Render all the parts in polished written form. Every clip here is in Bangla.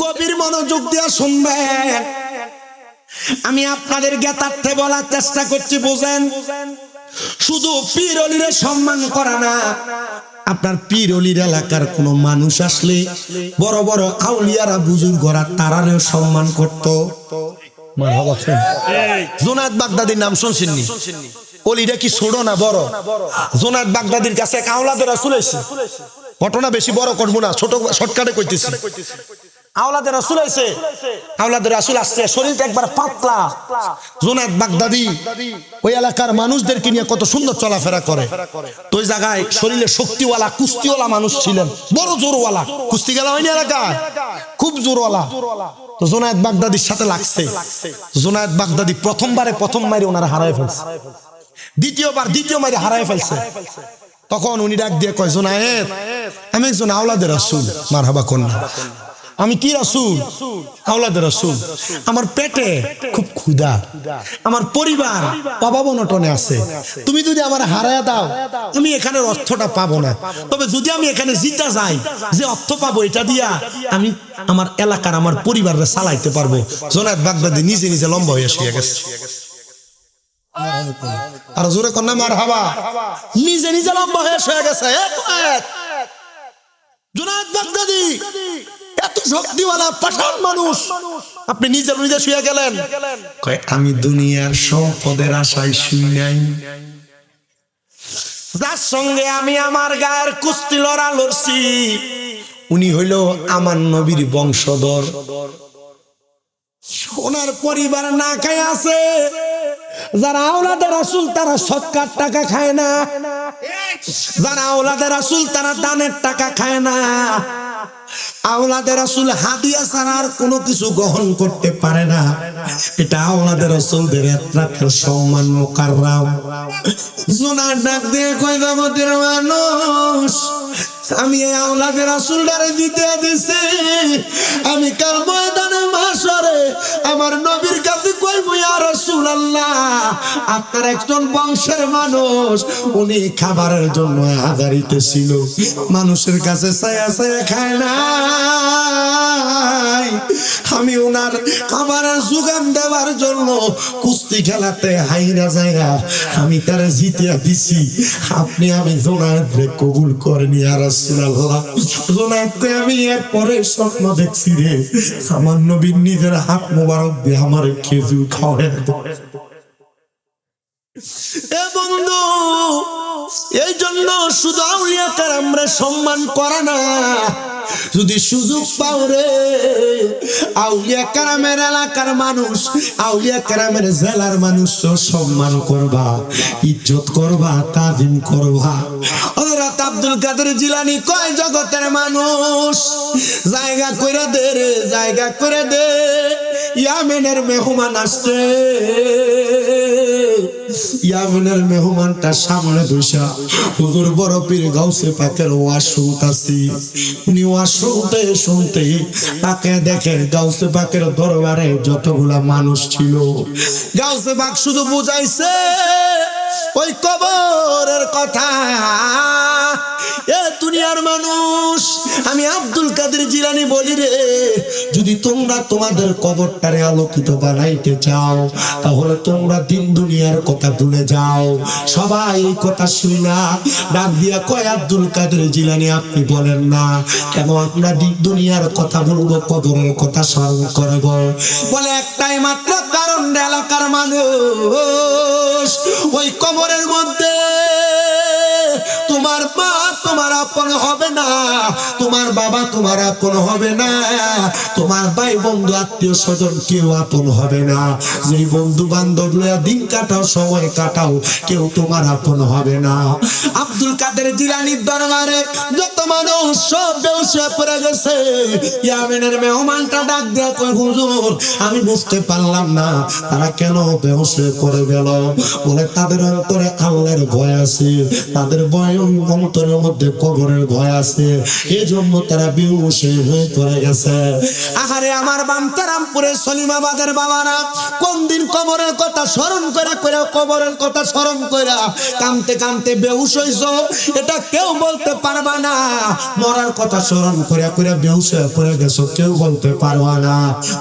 গভীর মনোযোগ দিয়ে শুনবেন। আমি আপনাদের জ্ঞাতার্থে বলার চেষ্টা করছি, বুঝেন। শুধু পীর অলিরে সম্মান করা না, আপনার পীর অলির এলাকার কোন মানুষ আসলে বড় বড় আউলিয়ারা বুজুর্গরা তারারেও সম্মান করত। জুনায়েদ বাগদাদির নাম শুনছেননি? অলিরা কি ছোট না বড়? জুনায়েদ বাগদাদির কাছে এক আওলাদের রাসূল এসেছে। ঘটনা বেশি বড় করবো না, ছোট শর্টকাটে কইতেছি। আওলাদের রাসূল এসে, আওলাদের রাসূল আসছে, শরীরটা একবার পাতলা। জুনায়েদ বাগদাদি ওই এলাকার মানুষদেরকে নিয়ে কত সুন্দর চলাফেরা করে। তো ওই জায়গায় শরীরে শক্তিওয়ালা কুস্তিওয়ালা মানুষ ছিলেন, বড় জোরওয়ালা। কুস্তি খেলা হয়নি এলাকায়, খুব জোরওয়ালা। তো জুনায়েদ বাগদাদির সাথে লাগছে। জুনায়েদ বাগদাদি প্রথম মারে ওনারা হারায় ফেলছে, দ্বিতীয় মারে হারায় ফেলছে। তখন উনি ডাক দিয়ে কয়, জুনায়েদ, আমি একজন আওলাদের রাসূল। মারহাবা কন্যা। আমি কি রাসূল? আওলাদের রাসূল। আমার পেটে খুব ক্ষুধা, আমার পরিবার অভাব অনটনে আছে। তুমি যদি আমার হারায়া দাও, আমি এখানে অর্থটা পাবো না। তবে যদি আমি এখানে জিতা যাই, যে অর্থ পাবো এটা দিয়া আমি আমার এলাকার আমার পরিবারকে চালাইতে পারবো। জুনায়েদ বাগদাদি নিজে নিজে লম্বা হয়ে শুয়ে গেছে। আর জোরে কন্যা মারহাবা। নিজে নিজে লম্বা হয়ে শুয়ে গেছে। জুনায়েদ বাগদাদি এত শক্তিওয়ালা পাঠান মানুষ, আপনি নিজে শুয়ে গেলেন। আমি দুনিয়ার সম্পদের আশায় শুই নাই, যার সঙ্গে আমি আমার গায়ের কুস্তি লড়ছি উনি হইল আমার নবীর বংশধর। ওনার পরিবার না খায় আছে। যারা আওলাদের রাসূল তারা সদকার টাকা খায় না, যারা আওলাদের রাসূল তারা দানের টাকা খায় না। আওলাদের রাসূল হাদিয়া ছাড়া আর কোনো কিছু গ্রহণ করতে পারে না। এটা আওলাদের রাসূলদের একটা সম্মান মুকাররাম। জুনায়েদ ডাক দিয়ে কয়, জগতের মানুষ, আমি এই আওলাদের রাসূলদারে দিতে দিছি। আমি কাল ময়দানে মাশরে আমার নবীর কাছে কইব, ইয়া রাসূলুল্লাহ, আপনার একজন বংশের মানুষ, উনি খাবারের জন্য হাজারিতে ছিল, মানুষের কাছে ছায়া ছায়া খায় না। আমি ওনার খাবারের যোগান দেওয়ার জন্য কুস্তি খেলাতে হাইরা জায়গা আমি তারা জিতিয়া দিছি। আপনি আমি জুনায়েদরে কবুল করেন ইয়া রাসূলুল্লাহ। জুনায়েদকে আমি এরপরে স্বপ্ন দেখছি রে, আমার নবীর নিজের হাত মোবারক দিয়ে আমার খেজুর খাওয়ায়। এ বন্ধু, এই জন্য শুধু আউলিয়া কেরামরে সম্মান করা না, যদি সুযোগ পাও রে, আউলিয়া কেরামের এলাকার মানুষ, আউলিয়া কেরামের জেলার মানুষ সম্মান করবা, ইজ্জত করবা, তাজিম করবা। হযরত আব্দুল কাদের জিলানী কয়, জগতের মানুষ জায়গা করে দে রে, জায়গা করে দে, ইয়ামেনের মেহমান আসছে। ইয়ামেনের মেহমানটা সামনে বসা হুজুর বড় পীর গাউসে পাকের ওয়াজ শুনতাছি। উনি ওয়াজ শুনতে তাকে দেখে গাউসে পাকের দরবারে যতগুলা মানুষ ছিল, গাউসে পাক শুধু বুঝাইছে ওই কবরের কথা। এ দুনিয়ার মানুষ, আমি আব্দুল কাদের জিলানী বলি রে, যদি তোমরা তোমাদের কবরটারে আলোকিত বানাইতে চাও, তাহলে তোমরা দিন দুনিয়ার কথা ভুলে যাও। সবাই কথা শুনি না, ডাক দিয়া কয়, আব্দুল কাদের জিলানী আপনি বলেন না কেন আমরা দিন দুনিয়ার কথা বলবো, কবরের কথা স্মরণ করব? বলে একটাই মাত্র কারণ, এলাকার মানুষ ওই কবরের মধ্যে তোমার মা তোমার আপন হবে না, তোমার বাবা তোমার আপন হবে না, তোমার ভাই বন্ধু আত্মীয় স্বজন কেউ আপন হবে না। যে বন্ধু বান্ধব লয়া দিন কাটাও, সময় কাটাও, কেউ তোমার আপন হবে না। আব্দুল কাদের জিলানীর দরবারে যত মানুষ সব বেহুশ হয়ে পড়ে গেছে। ইয়ামেনের মেহমানটা ডাক দেয়া কয়, হুজুর আমি বুঝতে পারলাম না তারা কেন বেহুশ হয়ে পড়ে গেল। বলে তাদের অন্তরে আল্লাহর ভয় আছে, তাদের ভয় অন্তরের মধ্যে কবর কবরের ভয় আছে, এজন্য তারা বেহুশ হয়ে পড়ে গেছে। আহারে আমার বামতারামপুরের সলিমাবাদের বাবারা, কোন দিন কবরের কথা স্মরণ করে কবরের কথা স্মরণ করে কামতে কামতে বেহুশ হইছো, এটা কেউ বলতে পারবা না। মরার কথা স্মরণ করে বেহুশ হয়ে পড়ে গেছো, কেউ বলতে পারবা না।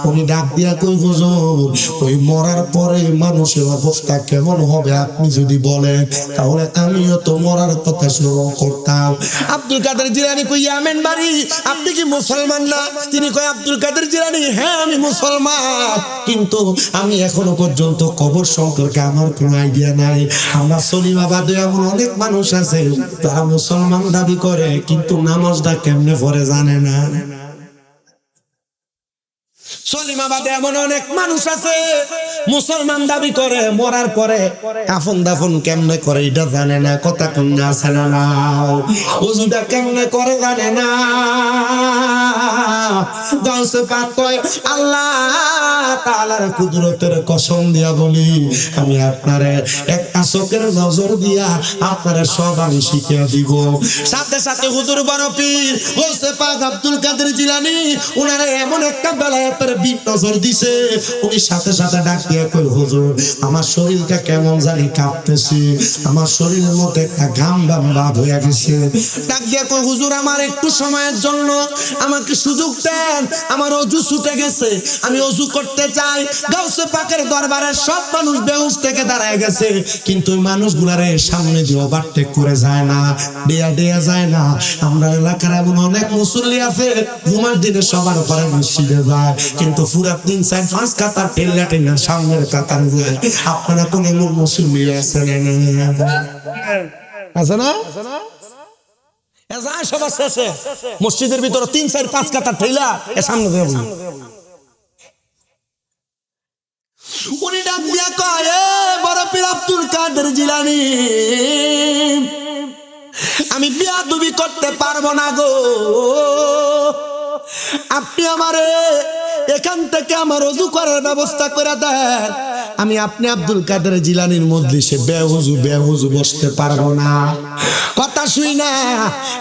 উনি ডাক দিয়া কই, হুজুর ওই মরার পরে মানুষের অবস্থা কেমন হবে আপনি যদি বলেন, তাহলে আমিও তো মরার কথা স্মরণ করতাম। আব্দুল কাদের জিলানী কই, আমেন বাড়ি, আপনি কি মুসলমান না? তিনি কয়, আব্দুল কাদের জিলানী, হ্যাঁ আমি মুসলমান, কিন্তু আমি এখনো পর্যন্ত কবর সম্পর্কে আমার কোনো আইডিয়া নাই। আমরা সলিমাবাদে এমন অনেক মানুষ আছে তারা মুসলমান দাবি করে কিন্তু নামাজটা কেমনে পড়ে জানে না। সলিমাবাদে এমন অনেক মানুষ আছে মুসলমান দাবি করে, মরার পরে কাফন দাফন কেমনে করে এটা জানে না। কথা কন্যা আছে না, ওজুটা কেমনে করে জানে না। গাউসে পাক কয়, আল্লাহ তাআলার কুদরতের কসম দিয়া বলি, আমি আপনারে একটা চোখের নজর দিয়া আপনারে সব আমি শিখিয়ে দিব। সাথে সাথে হুজুর বড় পীর গাউসে পাক আব্দুল কাদের জিলানী উনারে এমন একটা বেলায়েতের বিট নজর দিছে, উনি সাথে সাথে ডাক দিয়ে কই, হুজুর আমার শরীরটা কেমন জানি কাঁপতেছে, আমার শরীরের মধ্যে একটা ঘাম ঘাম ভাব হয়ে গেছে। ডাক দিয়ে কই, হুজুর আমার একটু সময়ের জন্য আমাকে সুযোগ দেন, আমার অজু ছুটে গেছে, আমি অজু করতে চাই। গাউসে পাকের দরবারে সব মানুষ বেহুশ থেকে দাঁড়ায় গেছে, কিন্তু ওই মানুষগুলারে সামনে দিয়ে ওভারটেক করে যায় না, দেয়া যায় না। আমরা এলাকার এমন অনেক মুসল্লি আছে জুমার দিনে সবার পরে মসজিদে যায়, কিন্তু পুরা 3-4-5 কাতার টেল্লা টেল্লা সামনের কাতার যায়। আপনারা কোন এমন মুসল্লি আছেন? আছে না? মসজিদের ভিতরে 3-4-5 কাতার ঠেলা সামনে উনি ডাক দিয়া কয়, বড় পীর আব্দুল কাদের জিলানী, আমি বিয়াদবি করতে পারবো না গো, আপনি আমারে এখান থেকে আমার ওযু করার ব্যবস্থা করে দেন। আমি আপনি আব্দুল কাদের জিলানীর মজলিসে বেহুজু বসতে পারবো না। কথা শুই না,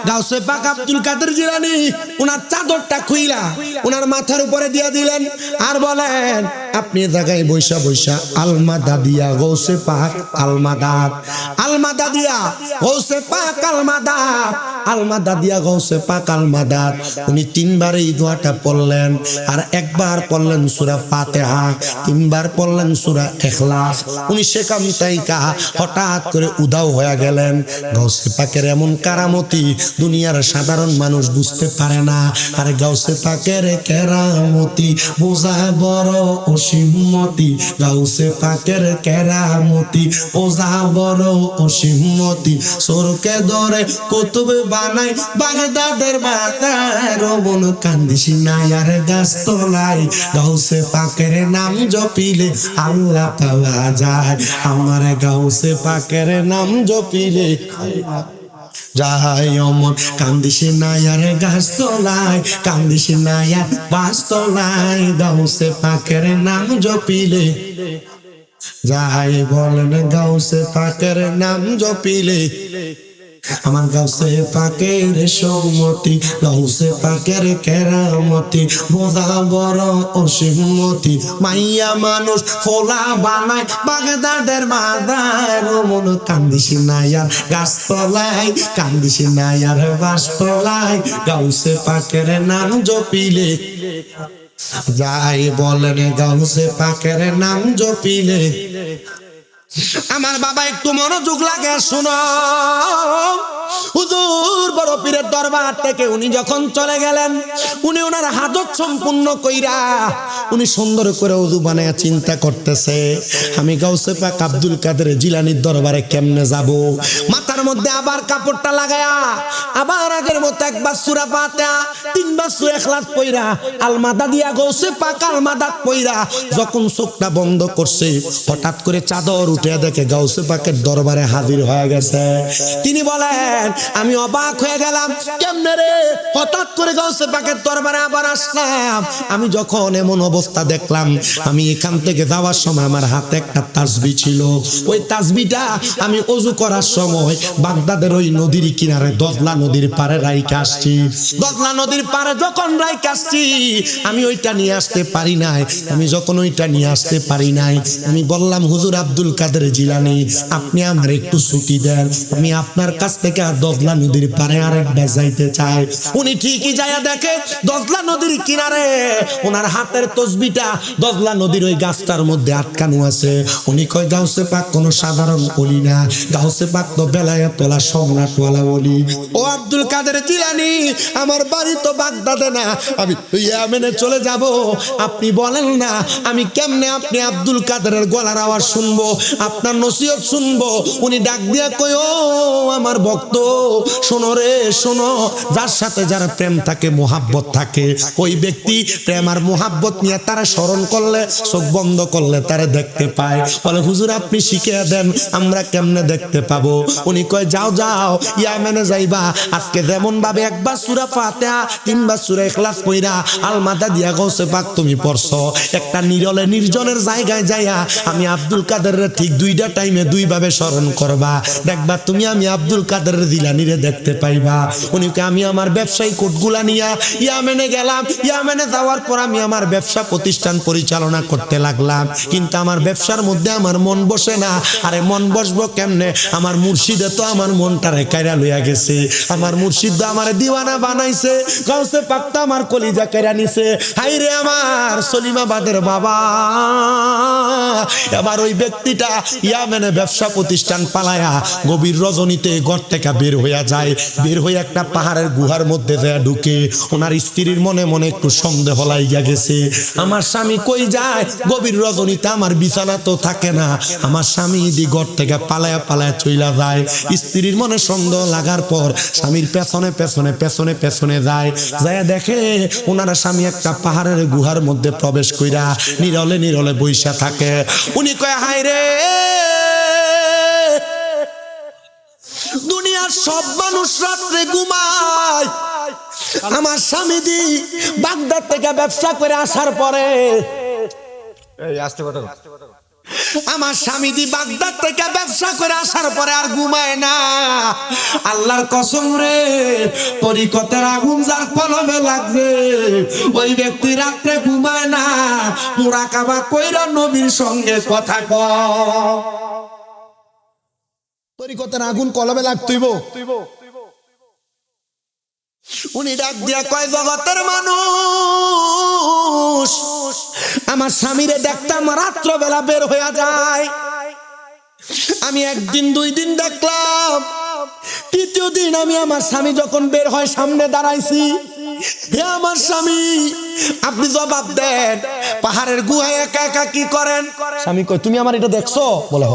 গাউসে পাক আব্দুল কাদের জিলানী উনার চাদরটা খুইলা উনার মাথার উপরে দিয়ে দিলেন, আর বলেন, আপনি জায়গায় বৈশা আলমাদা দিয়া গাউসে পাক আলমাদা দিয়া গাউসে পাক আলমাদা দিয়া গাউসে পাক আলমাদাত। উনি 3 বার এই দোয়াটা পড়লেন, আর একবার পড়লেন সূরা ফাতিহা, 3 বার পড়লেন সূরা ইখলাস। উনি সেখান থেকে হঠাৎ করে উধাও হয়ে গেলেন। গাউসে পাকের এমন কারামতি দুনিয়ার সাধারণ মানুষ বুঝতে পারে না, আর গাউসে পাকের কেরামতি বোঝা বড় অসীমতি। গাউসে পাকের কেরামতি বোঝা বড় অসীমতি। সরকে ধরে কুতুবে বানাই বাগদাদের মাথায়, রমন কান্দিস না আর গাছ তোলাই। গাউসে পাকের নাম জপিলে আল্লাহ পাওয়া যায়, আমার গাউসে পাকের নাম জপিলে যাই অমন। কান্দিস না আর গাছ তোলাই, কান্দিস না আর বাস তোলাই। গাউসে পাকের নাম জপিলে যাই বলেন, গাউসে পাকের নাম জপিলে আমার গাউসে পাকের সৌমতি। গাউসে পাকের কেরামতি বোঝা বড় অসীমতি। মাইয়া মানুষ ফোলা বানায় বাগদাদের মাদায়, রমন কান্দিস না আর গাছ তলায়, কান্দিস না আর বাস তলায়। গাউসে পাকের নাম জপিলে যাই বলেন, গাউসে পাকের নাম জপিলে। আমার বাবা একটু মনোযোগ লাগে শুনো, হুজুর বড় পীরের দরবার থেকে উনি যখন চলে গেলেন, উনি ওনার হাজত সম্পূর্ণ কইরা উনি সুন্দর করে ওযু বানায়া চিন্তা করতেছে, আমি গাউসে পাক আব্দুল কাদের জিলানীর দরবারে কেমনে যাব। মাথার মধ্যে আবার কাপড়টা লাগায়া আবার আগের মতো একবার সূরা ফাতিহা, 3 বার সূরা ইখলাস পড়া আলমাদা দিয়া গাউসে পাক আলমাদাত পড়া যখন চোখটা বন্ধ করছে, হঠাৎ করে চাদর উঠে দেখে গাউসে পাকের দরবারে হাজির হয়ে গেছে। তিনি বলেন আমি অবাক হয়ে গেলাম, কেমনে রে হঠাৎ করে গাউসে পাকের দরবারে আবার আসলাম? আমি যখন এমন অবস্থা দেখলাম, আমি এখান থেকে যাওয়ার সময় আমার হাতে একটা তাসবিহ ছিল। ওই তাসবিহটা আমি ওযু করার সময় বাগদাদের ওই নদীর কিনারে দজলা নদীর পারে রাইখা আসছি। দজলা নদীর পারে যখন রাইখা আসছি, আমি ওইটা নিয়ে আসতে পারি নাই। আমি যখন ওইটা নিয়ে আসতে পারি নাই, আমি বললাম হুজুর আব্দুল কাদের জিলানী, আপনি আমার একটু ছুটি দেন, আমি আপনার কাছ থেকে দজলা নদীর পারে আরেকবার যাইতে চাই। উনি ঠিকই যাইয়া দেখে দজলা নদীর কিনারে ওনার হাতের তসবিহটা দজলা নদীর ওই গাছটার মধ্যে আটকানো আছে। উনি কয় গাউসে পাক কোনো সাধারণ ওলি না, গাউসে পাক তো বেলায়েতওয়ালা সম্রাটওয়ালা ওলি। ও আব্দুল কাদের জিলানী, আমার বাড়ি তো বাগদাদে না, আমি ইয়েমেনে চলে যাব। আপনি বলেন না আমি কেমনে আপনি আব্দুল কাদেরের গলার আওয়াজ শুনবো, আপনার নসিহত শুনবো? উনি ডাক দিয়া কয়, ও আমার ভক্ত শোনো রে শোনো, যার সাথে যার প্রেম থাকে মোহাব্বত থাকে, ওই ব্যক্তি প্রেম আর মোহাব্বত নিয়ে তারা স্মরণ করলে চোখ বন্ধ করলে তারা দেখতে পায়। বলে হুজুর আপনি শিখিয়ে দেন, আমরা কেমনে দেখতে পাবো? উনি কয় যাও যাও ইয়েমেনে যাইবা, আজকে যেমন ভাবে একবার সূরা ফাতিহা, তিনবার সূরা ইখলাস পড়া আলমাদা দিয়া গাউসে পাক তুমি পড়ছো, একটা নিরলে নির্জনের জায়গায় যাইয়া আমি আব্দুল কাদেরের ঠিক দুইটা টাইমে দুই ভাবে স্মরণ করবা, দেখবা তুমি আমি আব্দুল কাদের জিলানীরে দেখতে পাইবা। উনিকে আমি আমার ব্যবসায়ী কোটগুলা নিয়া ইয়েমেনে গেলাম। ইয়েমেনে যাওয়ার পর আমি আমার ব্যবসা প্রতিষ্ঠান পরিচালনা করতে লাগলাম, কিন্তু আমার ব্যবসার মধ্যে আমার মন বসে না। আরে মন বসবো কেমনে? আমার মুর্শিদে তো আমার মনটারে কাইরা লইয়া গেছে, আমার মুর্শিদ আমার দিওয়ানা বানাইছে, গাউসে পাক তো আমার কলিজা কাইরা নিছে। হাই রে আমার সলিমাবাদের বাবা। এবার ওই ব্যক্তিটা ইয়েমেনে ব্যবসা প্রতিষ্ঠান পালায়া গভীর রজনীতে ঘর থেকে বের হইয়া যায়, বের হয়ে একটা পাহাড়ের গুহার মধ্যে যায় ঢুকে। ওনার স্ত্রীর মনে মনে একটু সন্দেহ লাইগা গেছে, আমার স্বামী কই যায়? গভীর রজনীতে আমার বিছানা তো থাকে না, আমার স্বামী দি ঘর থেকে পালায়া পালায়া চইলা যায়। স্ত্রীর মনে সন্দেহ লাগার পর স্বামীর পেছনে পেছনে পেছনে পেছনে যায়, যায় দেখে ওনার স্বামী একটা পাহাড়ের গুহার মধ্যে প্রবেশ কইরা নীরলে নীরলে বইসা থাকে। উনি কয় হায় রে, দুনিয়ার সব মানুষ রাত্রে ঘুমায়, আমার স্বামী দি বাগদাদ থেকে ব্যবসা করে আসার পরে, আমার স্বামী দি বাগদাদ থেকে ব্যবসা করে আসার পরে আর ঘুমায় না। আল্লাহর কসম রে, তরিকতের আগুন যার কলমে লাগবে ওই ব্যক্তি রাত্রে ঘুমায় না, মুরাকাবা কইরা নবীর সঙ্গে কথা কয়। তরিকতের আগুন কলমে লাগতইব। উনি ডাক দিয়া কয় জগতের মানুষ, আমার স্বামীরে দেখতাম রাত্র বেলা বের হইয়া যায়, আমি একদিন দুই দিন দেখলাম, তৃতীয় দিন আমি আমার স্বামী যখন বের হয় সামনে দাঁড়াইছি, হে আমার স্বামী আপনি জবাব দেন, পাহাড়ের গুহায় একা একা কি করেন? স্বামী কয় তুমি আমার এটা দেখছো? বলে হ।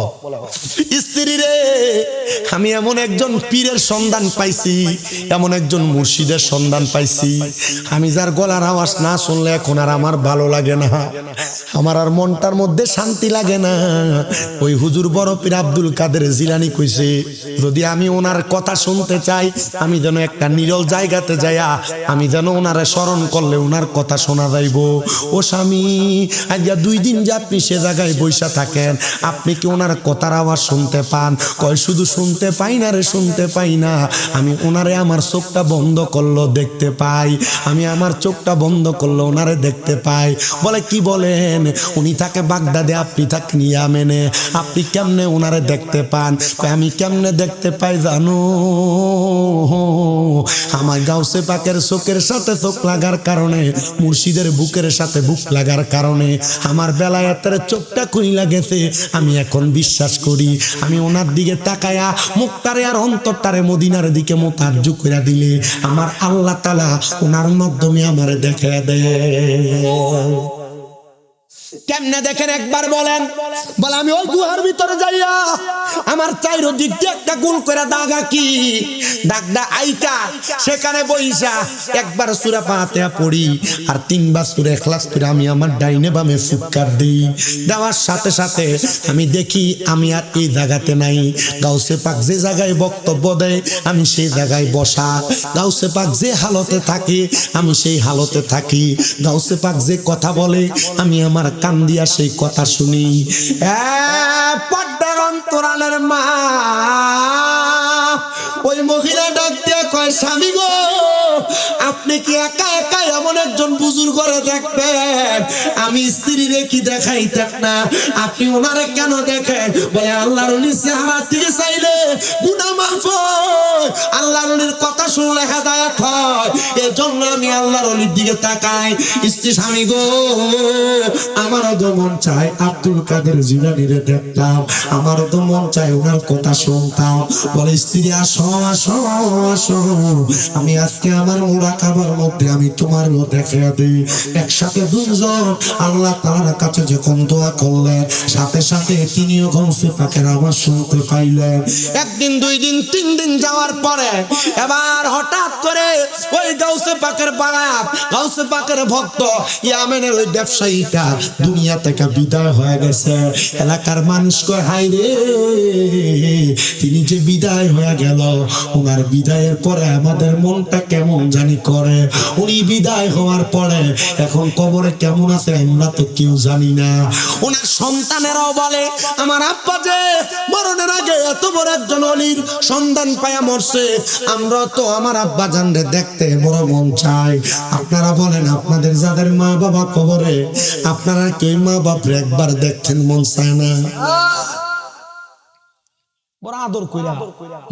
স্ত্রী রে, আমি এমন একজন পীরের সন্ধান পাইছি, এমন একজন মুর্শিদের সন্ধান পাইছি, আমি যার গলার আওয়াজ না শুনলে এখন আর আমার ভালো লাগে না, আমার আর মনটার মধ্যে শান্তি লাগে না। ওই হুজুর বড় পীর আব্দুল কাদের জিলানী কইছে, যদি আমি ওনার কথা শুনতে চাই, আমি যেন একটা নিরল জায়গাতে যাইয়া আমি যেন ওনারে স্মরণ করলে ওনার কথা শোনা যাইব। ও স্বামী, আজকে 2 দিন যে আপনি সে জায়গায় বৈশা থাকেন, আপনি কি ওনার কথার আওয়াজ শুনতে পান? কয় শুধু শুনতে পাই না রে, শুনতে পাই না, আমি ওনারে আমার চোখটা বন্ধ করলো দেখতে পাই, আমি আমার চোখটা বন্ধ করলো ওনারে দেখতে পাই। বলে কি বলেন? উনি থাকে বাগদাদে, আপনি থাকেন ইয়েমেনে, আপনি কেমনে ওনারে দেখতে পান? কয় আমি কেমনে দেখতে পাই জানো? আমার গাউসে পাকের চোখের সাথে চোখ লাগার কারণে, মুর্শিদের বুকের সাথে বুক লাগার কারণে আমার বেলায়েতের চোখটা খুইলা গেছে। আমি এখন বিশ্বাস করি, আমি ওনার দিকে তাকায়া মুখটারে আর অন্তরটারে মদিনার দিকে মোতাজ্জু কইরা দিলে আমার আল্লাহ তাআলা ওনার মাধ্যমে আমারে দেখায় দেয়। কেমনে দেখেন একবার বলেন। বলে আমি ওই গুহার ভিতরে যাইয়া আমার চাইরদিক দিয়ে একটা গোল করে দাগা কি দাগটা আইকা সেখানে বইসা একবার সূরা ফাতিহা পড়ি আর তিনবার সূরা ইখলাস করে আমি আমার ডাইনে বামে ফুৎকার দিই। দেওয়ার সাথে সাথে আমি দেখি আমি আর এই জায়গাতে নাই। গাউসে পাক যে জায়গায় বক্তব্য দেয় আমি সেই জায়গায় বসা। গাউসে পাক যে হালতে থাকে আমি সেই হালতে থাকি। গাউসে পাক যে কথা বলে আমি আমার কান দিয়া সেই কথা শুনি। পর্দার অন্তরালের মা ওই মহিলা ডাক দিয়ে কয়, স্বামী গো আপনি কি একা একা এমন একজন বুজুর্গ করে দেখবেন? আমি স্ত্রী রেখি দেখাইতেন না, আপনি ওনারে কেন দেখেন? বলে আল্লাহর ওলি চেহারা দিকে চাইলে গুনাহ মাফ হয়, আল্লাহর ওলির কথা শুনলে হেদায়েত হয়, এই জন্য আমি আল্লাহর ওলির দিকে তাকাই। স্ত্রী, স্বামী গো আমারও তো মন চায় আব্দুল কাদের জিলানীরে দেখতাম, আমারও তো মন চায় ওনার কথা শুনতাম। বলে স্ত্রী, আসো আসো আসো, আমি আজকে আমার মুরাকাবার মধ্যে আমি তোমারও দেখে দিই। একসাথে দুজন আল্লাহ তাআলার কাছে যখন দোয়া করলেন সাথে সাথে তিনিও গাউসে পাকের আওয়াজ শুনতে পাইলেন। একদিন, দুই দিন, তিন দিন যাওয়ার পরে এবার হঠাৎ করে ওই গাউসে পাকের বারাত, গাউসে পাকের ভক্ত ইয়ামেনের ওই ব্যবসায়ীটা দুনিয়া থেকে বিদায় হয়ে গেছে। এলাকার মানুষ কয়, হাই রে তিনি যে বিদায় হয়ে গেল, ওনার বিদায়ের পরে আমাদের মনটা কেমন জানি করে। উনি বিদায় হওয়ার পরে এখন কবরে কেমন আছে আমরা তো কেউ জানি না। ওনার সন্তানেরাও বলে, আমার আব্বা যে মরণের আগে এত বড় একজন অলির সন্তান পায়া মরছে, আমরা তো আমার আব্বা জানরে দেখতে বড় মন চাই। আপনারা বলেন, আপনাদের যাদের মা বাবা কবরে, আপনারা কেউ মা বাপরে একবার দেখতেন মন চায় না? বড় আদর কইরা,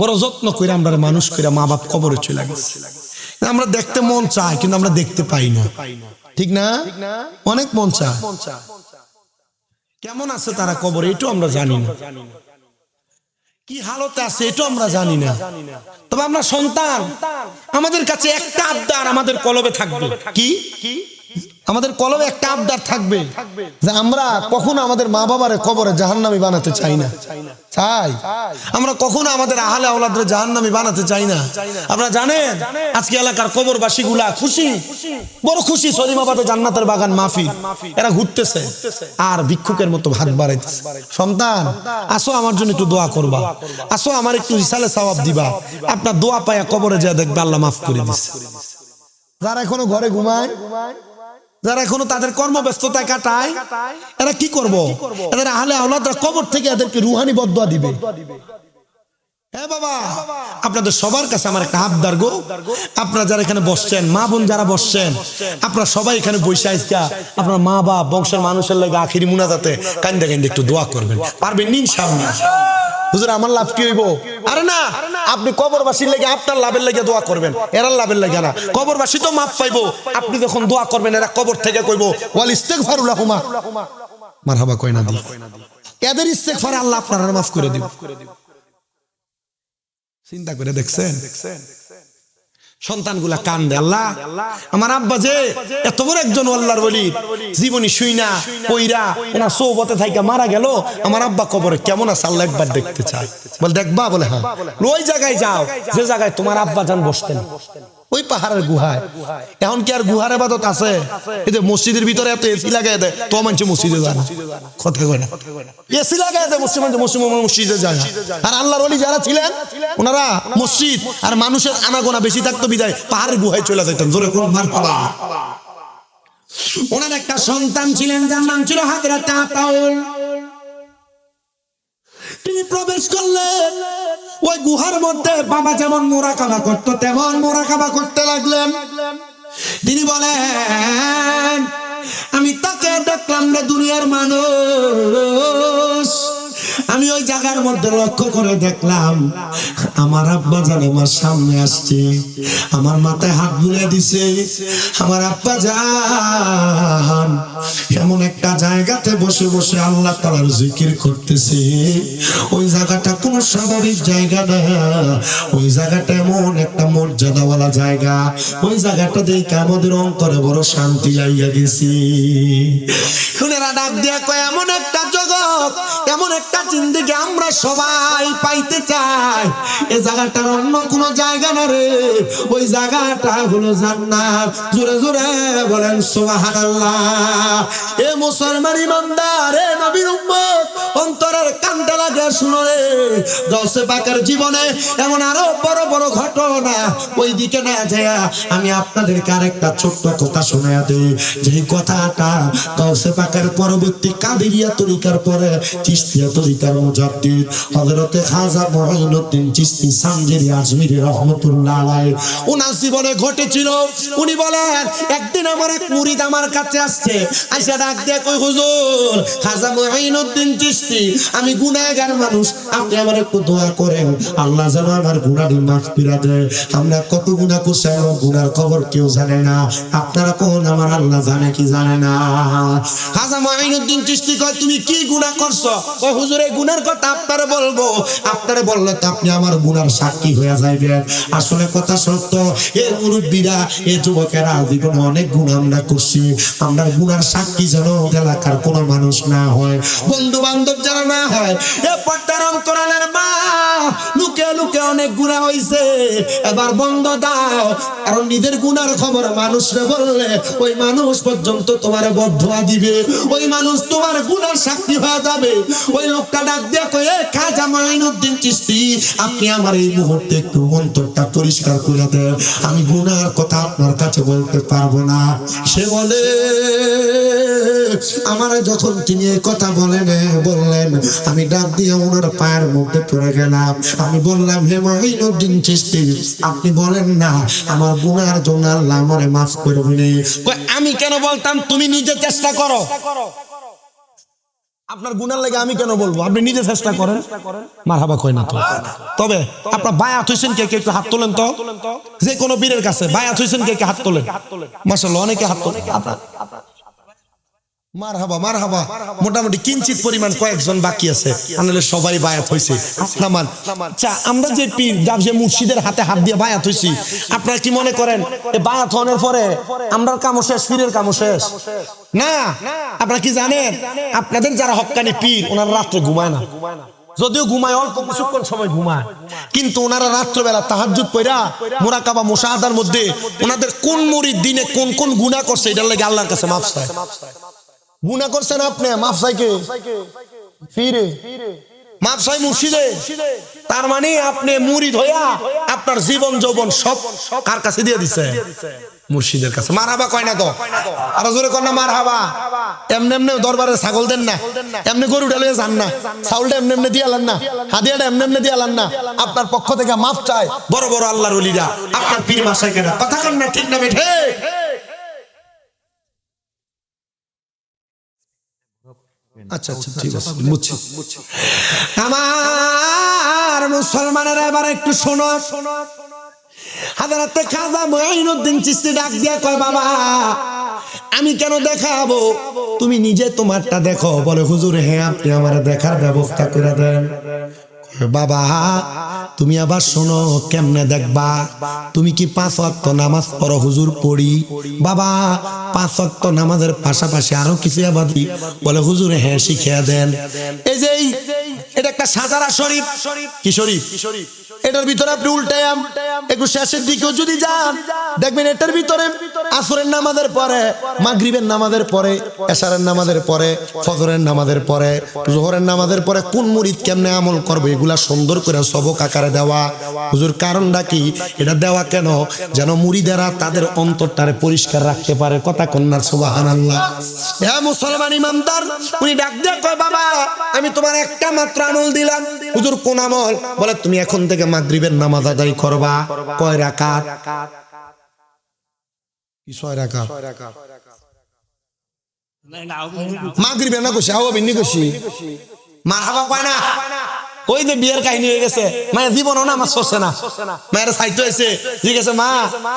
বড় যত্ন কইরা আমরা মানুষ কইরা মা বাপ কবরে চলে গেছে। আমরা দেখতে মন চায় কিন্তু আমরা দেখতে পাই না, ঠিক না? অনেক মন চায়। কেমন আছে তারা কবরে এটাও আমরা জানি না, কি হালতে আছে এটাও আমরা জানি না। তবে আমরা সন্তান, আমাদের কাছে একটা আবদার আমাদের কলবে থাকবে। কি আমাদের কলবে একটা আবদার থাকবে যে আমরা কখনো আমাদের মা বাবারে কবরে জাহান্নামী বানাতে চাই না। চাই আমরা কখনো আমাদের আহলে আওলাদরে জাহান্নামী বানাতে চাই না। আপনারা জানেন আজকে এলাকার কবরবাসী গুলা খুশি, বড় খুশি, সলিমাবাদে জান্নাতের বাগান মাহফিল, এরা ঘুরতেছে আর ভিক্ষুকের মতো ভাত বাড়াইতেছে। সন্তান আসো আমার জন্য একটু দোয়া করবা, আসো আমার একটু ইসালে সওয়াব দিবা। আপনার দোয়া পায়া কবরে যা দেখবে আল্লাহ মাফ করে দিচ্ছে। যারা এখনো ঘরে ঘুমায়, যারা এখনো তাদের কর্মব্যস্ততায় কাটায়, এরা কি করবো? এদের আহলে আওলাদরা কবর থেকে এদেরকে রুহানি বদদুয়া দিবে। হ্যাঁ বাবা, আপনাদের সবার কাছে আমার একটা আবদার গো, আপনারা যারা এখানে বসছেন, মা বোন যারা বসছেন, আপনারা সবাই এখানে বসে আইসা আপনার মা বাপ বংশের মানুষের লাগে আখিরি মুনাজাতে কান্দে কান্দে একটু দোয়া করবেন। পারবেন ইনশাআল্লাহ? হুজুর আমার লাভ কি হইব? আরে না, আপনি কবরবাসীর লাগে আপনার লাভের লাগে দোয়া করবেন, এরার লাভের লাগে না। কবরবাসী তো মাপ পাইবো, আপনি যখন দোয়া করবেন এরা কবর থেকে কইবো ওয়াল ইস্তিগফারু লাহুমা, মারহাবা কয় না দি, এদের ইস্তিগফারে আল্লাহ আপনারা মাফ করে দিবেন। চিন্তা করে দেখছেন? সন্তানগুলা কান্দে, আল্লাহ আমার আব্বা যে এত বড় একজন আল্লাহর ওলি, জীবনী শুইনা কইরা ওনা সোহবতে থাইকা মারা গেল, আমার আব্বা কবরে কেমন আছে আল্লাহ একবার দেখতে চায়। বল দেখবা? বলে হ্যাঁ। ওই জায়গায় যাও যে জায়গায় তোমার আব্বা জান বসতেন, ওই পাহাড়ের গুহায়। এখন কি আর গুহার ইবাদত আছে? এই যে মসজিদের ভিতরে এত এসি লাগাই দেয়, তো মানুষ মসজিদে যায় না, কথা কয় না, এসি লাগাই দেয় মসজিদে যায় না। আর আল্লাহর ওলি যারা ছিলেন ওনারা মসজিদ আর মানুষের আনাগোনা বেশি থাকতো বিদায় পাহাড়ের গুহায় চলে যেতেন। জোরে কোন মারহাবা। ওনার একটা সন্তান ছিলেন যার নাম ছিল হযরত আতাউল। তিনি প্রবেশ করলেন ওই গুহার মধ্যে, বাবা যেমন মুরাকাবা করতো তেমন মুরাকাবা করতে লাগলেন। তিনি বলেন, আমি তাকে দেখলাম রে দুনিয়ার মানুষ, আমি ওই জায়গার মধ্যে লক্ষ্য করে দেখলাম আমার আব্বা জান আমার সামনে আসছে, আমার মাথায় হাত বুলিয়ে দিছে। আমার আব্বা জান এমন একটা জায়গাতে বসে বসে আল্লাহ তাআলার জিকির করতেছে, ওই জায়গাটা কোনো স্বাভাবিক জায়গা না, ওই জায়গাটা এমন একটা মর্যাদাওয়ালা জায়গা, ওই জায়গাটা দেখে আমাদের অন্তরে বড় শান্তি লাগিয়া গেছি। শুনেরা ডাক দিয়া কয় এমন একটা জগৎ, এমন একটা জিন্দেগি আমরা সবাই পাইতে চাই, এই জায়গাটার অন্য কোনো জায়গা না রে, ওই জায়গাটা হলো জান্নাত। জোরে জোরে বলেন সুবহানাল্লাহ। এ মুসলমান ইমানদার, এ নবীর উম্মত, অন্তরের কানটা লাগে শুনো রে, গাউসে পাকের জীবনে এমন আরো বড় বড় ঘটনা, ওই দিকে না যায় আমি আপনাদেরকে আরেকটা ছোট্ট কথা শোনায়া দিই। যেই কথাটা গাউসে পাকের পরবর্তী কাদেরিয়া তরিকার পরে চিশতিয়া তরিকার মুজাদ্দিদ হযরতে খাজা মুঈনুদ্দিন চিশতি সানজিরি আজমিরি রাহমাতুল্লাহ আলাইহি ওনার জীবনে ঘটেছিল। উনি বলেন একদিন আমার এক মুরিদ আমার কাছে আসছে, আইসা ডাক দিয়ে কই হুজুর খাজা মুঈনুদ্দিন চিশতি, আমি গুনাহগার মানুষ, আপনি আমার একটু দোয়া করেন আল্লাহ যেন আমার গুনাহটি মাফ করে দেয়। আমরা কত গুনাহ করছি, আমার গুনার খবর কেউ জানে না, আপনারা কোন আমার আল্লাহ জানে কি জানে না। খাজা মুঈনুদ্দিন চিশতি কয় তুমি কি গুনাহ করছো? কয় হুজুর এই গুনার কথা আপনারে বলবো, আপনারে বললে তো আপনি আমার গুনার সাক্ষী হয়ে যাইবেন। আসলে কথা সত্য, এ মুরব্বীরা, এ যুবকেরা জীবনে অনেক গুনাহ আমরা করছি, আমরা গুনার সাক্ষী যেন এলাকার কোনো মানুষ না হয়, বন্ধু বান্ধব যেন না হয়। এ পর্দার অন্তরালের মা, লুকে লুকে অনেক গুনাহ হইছে, এবার বন্ধ দাও, কারণ নিজের গুনার খবর মানুষরে বললে ওই মানুষ পর্যন্ত তোমার বদদুয়া দিবে, ওই মানুষ তোমার গুনার সাক্ষী হয়ে যাবে। ওই লোকটা ডাক দিয়ে কয় এ খাজা মুঈনুদ্দিন চিশতি, আপনি আমার এই মুহূর্তে একটু অন্তরটা পরিষ্কার করে দেন, আমি গুনার কথা আপনার কাছে বলতে পারবো না। সে বলে আমার যখন তিনি এই কথা বললেন, আমি ডাক দিয়ে ওনার পায়ের মধ্যে পড়ে গেলাম, আমি বললাম হে মুঈনুদ্দিন চিশতি, আপনি বলেন না আমার গুনার জন্য আল্লাহ আমারে মাফ করবেন। আমি কেন বলতাম, তুমি নিজে চেষ্টা করো, আপনার গুনার লাগে আমি কেন বলবো, আপনি নিজে চেষ্টা করেন। মারহাবা কয় না তো। তবে আপনার বায়াত হইছেন কে কে, একটু হাত তোলেন তো, যে কোনো পীরের কাছে বায়াত হইছেন কে কে হাত তোলেন। মাশাআল্লাহ অনেকে হাত তোলেন। মারহাবা মারহাবা, মোটামুটি কিঞ্চিত পরিমাণ কয়েকজন বাকি আছে, আনলে সবাই বায়াত হইছে। নামান আচ্ছা, আমরা যে পীর যে মুর্শিদের হাতে হাত দিয়ে বায়াত হইছি, আপনারা কি মনে করেন এই বায়াত হওয়ার পরে আমরার কামও শেষ, পীরের কামও শেষ? না। আপনারা কি জানেন, আপনাদের যারা হক্কানি পীর ওনারা রাত্রে ঘুমায় না, যদিও ঘুমায় অল্প কিছুক্ষণ সময় ঘুমায়, কিন্তু ওনারা রাত্রবেলা তাহাজ্জুদ পড়া মুরাকাবা মুশাহাদার মধ্যে ওনাদের কোন মুরিদ দিনে কোন কোন গুনাহ করছে এটার লাগি আল্লাহর কাছে মাফ চায়। গুনাহ করছেন আপনি, মাফ চাই কে? পীরে। মাফ চাই মুর্শিদে। তার মানে আপনি মুরিদ হইয়া আপনার জীবন যৌবন সব কার কাছে দিয়ে দিছে? মুর্শিদের কাছে। মারহাবা কয় না তো? আর জোরে কর না মারহাবা। এমনি এমনি দরবারে ছাগল দেন না, এমনি গরু ঢালিয়ে যান না, চাউলটা এমনি এমনি দিয়ালেন না, হাদিয়াটা এমনি এমনি দিয়ালেন না, আপনার পক্ষ থেকে মাফ চাই বড় বড় আল্লাহর ওলিরা, আপনার পীর মাসায় কেনা কথা কন না, ঠিক না বেঠে? আচ্ছা আচ্ছা ঠিক আছে, বুঝছি। আমার মুসলমানেরা এবার একটু শোনো। হযরত খাজা মুঈনুদ্দিন চিশতি ডাক দিয়া কয় বাবা আমি কেন দেখাবো, তুমি নিজে তোমারটা দেখো। বলে হুজুর হ্যাঁ আপনি আমার দেখার ব্যবস্থা করে দেন। বাবা তুমি আবার শোনো, কেমনে দেখবা? তুমি কি 5 ওয়াক্ত নামাজ পড়ো? হুজুর পড়ি। বাবা 5 ওয়াক্ত নামাজের পাশাপাশি আরো কিছু আবাদি? বলে হুজুর হ্যাঁ শিখিয়ে দেন। এই যে এটা একটা সাজারা শরীফ। কি শরীফ? এটার ভিতরে আপনি উল্টায়াম একটু শেষের দিকেও যদি যান দেখবেন এটার ভিতরে আসরের নামাজের পরে, মাগরিবের নামাজের পরে, এশারের নামাজের পরে, ফজরের নামাজের পরে, যোহরের নামাজের পরে কোন মুরিদ কেমনে আমল করবে এগুলা সুন্দর করে সবক আকারে দেওয়া। হুজুর কারণটা কি? এটা দেওয়া কেন? যেন মুরিদেরা তাদের অন্তরটারে পরিষ্কার রাখতে পারে। কথা কন্যার সুবহানাল্লাহ। হ্যাঁ মুসলমান ইমানদার, উনি ডাক দিয়ে কয় বাবা আমি তোমার একটা মাত্র আমল দিলাম। হুজুর কোন আমল? বলে তুমি এখন থেকে মাগরিবের নামাজ আদায় করবা। কয় রাকাত? কি 6 রাকাত? মাগরিবের না কইছি, আও বিন্নি কইছি। মারহাবা কয় না? ওই যে বিয়ের কাহিনী হয়ে গেছে, মায়ের জীবনও নামাজ পড়ছে না, মায়ের সাইতে হয়েছে, ঠিক আছে মা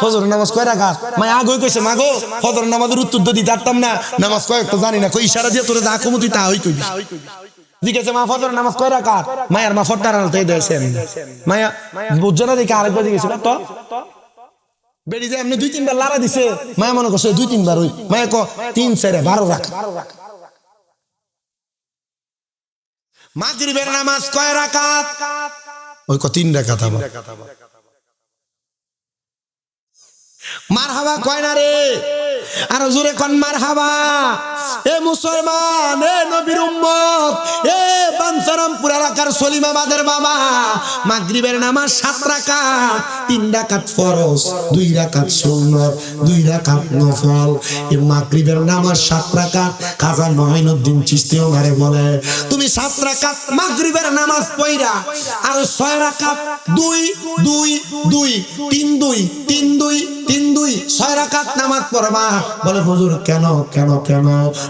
ফজর নামাজ কয় রাকাত, মায় আগে কইছে মা গো ফজর নামাজের উত্তর তো দিতে পারতাম না, নামাজ কয় তো জানি না, কই ইশারা দিয়ে তোরে যা কমু তুই তা হই কইবি। ঠিক আছে মা ফজর নামাজ কয় রাকাত, মায়ের মা ফট্টার আনতে দিয়েছেন, মায়া বুঝছো না দেখে আরেকবার জিজ্ঞেস তো বেড়ি যে এমনি 2-3 বার লারা দিছে, মায়া মনে করছে 2-3 বার ওই, মায়া ক 3-4 12 রাকাত। মাগরিবের নামাজ কয় রাকাত, ওই ক 3 রাকাত। আবার মারহাবা কয় না রে, আর জোরে কোন মারহাবা। এ মুসলমান, এ নবীর উম্মত, এ বাঞ্ছারামপুর এলাকার সলিমাবাদের বাবা, মাগরিবের নামাজ 7 রাকাত, 3 রাকাত ফরজ, 2 রাকাত সুন্নাত, 2 রাকাত নফল। এই মাগরিবের নামাজ 7 রাকাত। খাজা মঈনুদ্দিন চিশতি ওনারে বলে তুমি 7 রাকাত মাগরিবের নামাজ পড়া আর 6 রাকাত 2 2 2 3 2 3 2 3 2 6 রাকাত নামাজ পড়বা। বলে হুজুর কেন কেন কেন?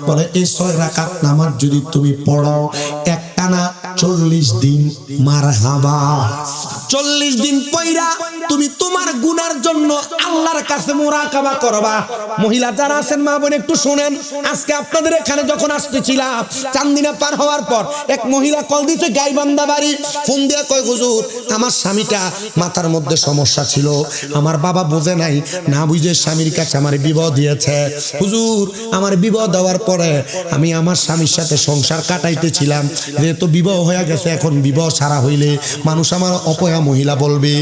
বলে এই 6 রাকাত নামাজ যদি তুমি পড়ো একটানা 40 দিন মারহাবা, 40 দিন পয়রা তুমি তোমার গুনার জন্য আল্লাহর কাছে মুরাকাবা করবা। মহিলা যারা আছেন মা বোন একটু শুনেন, আজকে আপনাদের এখানে যখন আসতেছিলাম চান্দিনা পার হওয়ার পর এক মহিলা কল দিতে গাইবান্ধা বাড়ি, ফোন দিয়ে কয় হুজুর আমার স্বামীটা মাথার মধ্যে সমস্যা ছিল, আমার বাবা বোঝে নাই, না বুঝে স্বামীর কাছে আমার বিবাহ দিয়েছে। হুজুর আমার বিবাহ দেওয়ার পরে আমি আমার স্বামীর সাথে সংসার কাটাইতেছিলাম, যেহেতু বিবাহ হয়ে গেছে এখন বিবাহ ছাড়া হইলে মানুষ আমার অপয়া মহিলা বলবে।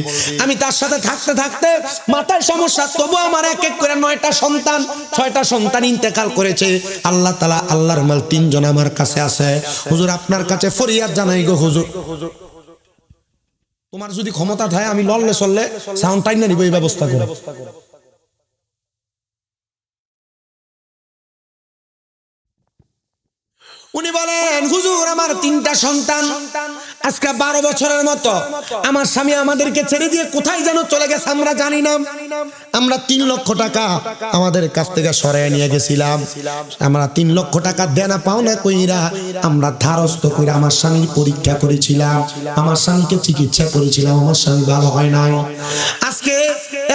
আমি তার সাথে থাকতে থাকতে মাথায় সমস্যা, তবু আমার এক এক করে 9টা সন্তান 6টা সন্তান ইন্তেকাল করেছে। আল্লাহ তাআলা আল্লাহর মাল 3 জন আমার কাছে আছে। হুজুর আপনার কাছে ফরিয়াদ জানাই গো হুজুর, তোমার যদি ক্ষমতা থাকে আমি লড়লে চললে সাউন্ড টাইম না নিব এই ব্যবস্থা করে। উনি বলেন হুজুর আমার 3টা সন্তান, আজকে 12 বছরের মতো আমার স্বামী আমাদেরকে ছেড়ে দিয়ে কোথায় যেন চলে গেছে, আমরা জানি না। আমরা 3 লক্ষ টাকা আমাদের কাছ থেকে সরায় নিয়ে গেছিলাম, আমরা 3 লক্ষ টাকা দেনা পাওনা কইরা আমরা ধারস্থ কইরা আমার স্বামীর পরীক্ষা করেছিলাম, আমার স্বামীকে চিকিৎসা করেছিলাম, আমার স্বামী ভালো হয় নাই। আজকে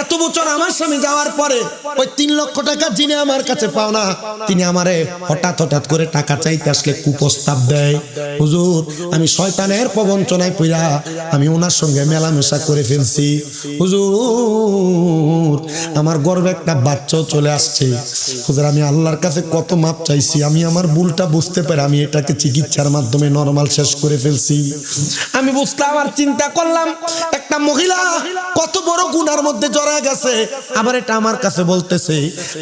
এত বছর আমার স্বামী যাওয়ার পরে ওই 3 লক্ষ টাকা যিনি আমার কাছে পাওনা, তিনি আমারে হঠাৎ হঠাৎ করে টাকা চাইতে আসলে কুপ্রস্তাব দেয়। হুজুর আমি শয়তানের প্রবঞ্চনায় পড়া আমি ওনার সঙ্গে মেলামেশা করে ফেলছি। হুজুর আমার গর্বে একটা বাচ্চাও চলে আসছে। হুজুর আমি আল্লাহর কাছে কত মাপ চাইছি, আমি আমার ভুলটা বুঝতে পারি, আমি এটাকে চিকিৎসার মাধ্যমে নরমাল শেষ করে ফেলছি। আমি বুঝলাম আর চিন্তা করলাম একটা মহিলা কত বড় গুনার মধ্যে জড়ায় গেছে, আবার এটা আমার কাছে বলতেছে,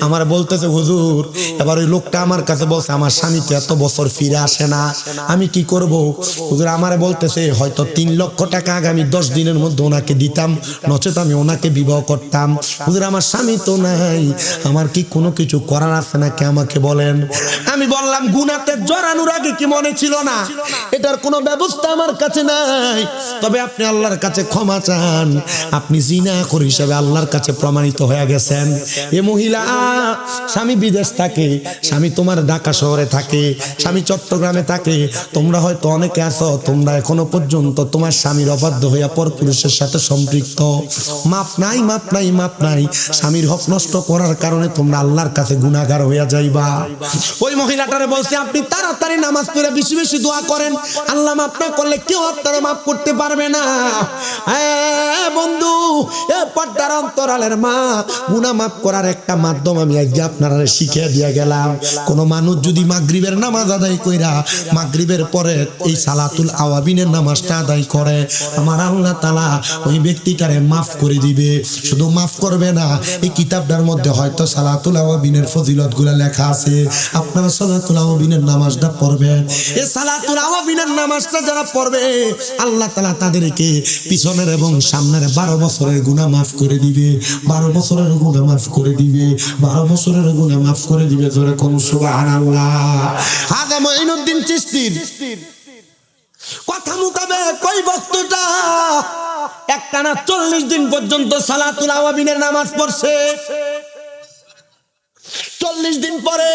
আমার বলতেছে হুজুর এবার ওই লোকটা আমার কাছে বলছে আমার স্বামীকে এত বছর ফিরে আসে না, আমি কি করব? হুজুর আমারে বলতেছে হয়তো 3 লক্ষ টাকা আগামী 10 দিনের মধ্যে ওনাকে দিতাম, নচেত আমি ওনাকে বিবাহ করতাম। হুজুর আমার স্বামী তো নাই, আমার কি কোনো কিছু করার আছে নাকি আমাকে বলেন। আমি বললাম গুনাতে জড়ানোর আগে কি মনে ছিল না এটার কোনো ব্যবস্থা আমার কাছে নাই, তবে আপনি আল্লাহর কাছে ক্ষমা চান, আপনি জিনাখোর হিসেবে আল্লাহর কাছে প্রমাণিত হয়ে গেছেন। এ মহিলা স্বামী বিদেশ থাকে, স্বামী তোমার ঢাকা শহরে থাকে, স্বামী চট্টগ্রামে থাকে, তোমরা হয়তো অনেকে আছো তোমরা এখনো পর্যন্ত তোমার স্বামীর অবাধ্য হইয়া পরপুরুষের সাথে সম্পৃক্ত, মাপ নাই মাপ নাই মাপ নাই, স্বামীর হক নষ্ট করার কারণে তোমরা আল্লাহর কাছে গুনাহগার হইয়া যাইবা। ওই মহিলাটারে বলছে আপনি তাড়াতাড়ি নামাজ পড়ে বেশি বেশি দোয়া করেন, আল্লাহ মাফ না করলে কেউ আপনারা মাফ করতে পারবে না। বন্ধু এ পর্দার অন্তরালের মা, গুনাহ মাফ করার একটা মাধ্যম আমি আজকে আপনারা শিখিয়ে দিয়ে গেলাম। কোন মানুষ যদি মাগরিবের নামাজ আদায় কইরা মাগরিবের পরে এই সালাতুল আওয়াবিনের নামাজটা আদায় করে, আমার আল্লাহ তাআলা ওই ব্যক্তিটারে মাফ করে দিবে। শুধু মাফ করবে না, এই কিতাবটার মধ্যে হয়তো সালাতুল আওয়াবিনের ফজিলতগুলো লেখা আছে, আপনারা সালাতুল আওয়াবিনের নামাজটা পড়বেন। এই সালাতুল আওয়াবিনের নামাজটা যারা পড়বে আল্লাহ তাআলা তাদেরকে পিছনের এবং সামনের 12 বছরের গুনাহ মাফ করে দিবে, 12 বছরের গুনাহ মাফ করে দিবে, 12 বছরের গুনাহ মাফ করে দিবে। জোরে কোন সুবহানাল্লাহ। খাজা মঈনুদ্দিন চিশতির কথা মোতাবেক ওই বক্তটা একটানা 40 দিন পর্যন্ত সালাতুল আওয়াবিনের নামাজ পড়ছে। 40 দিন পরে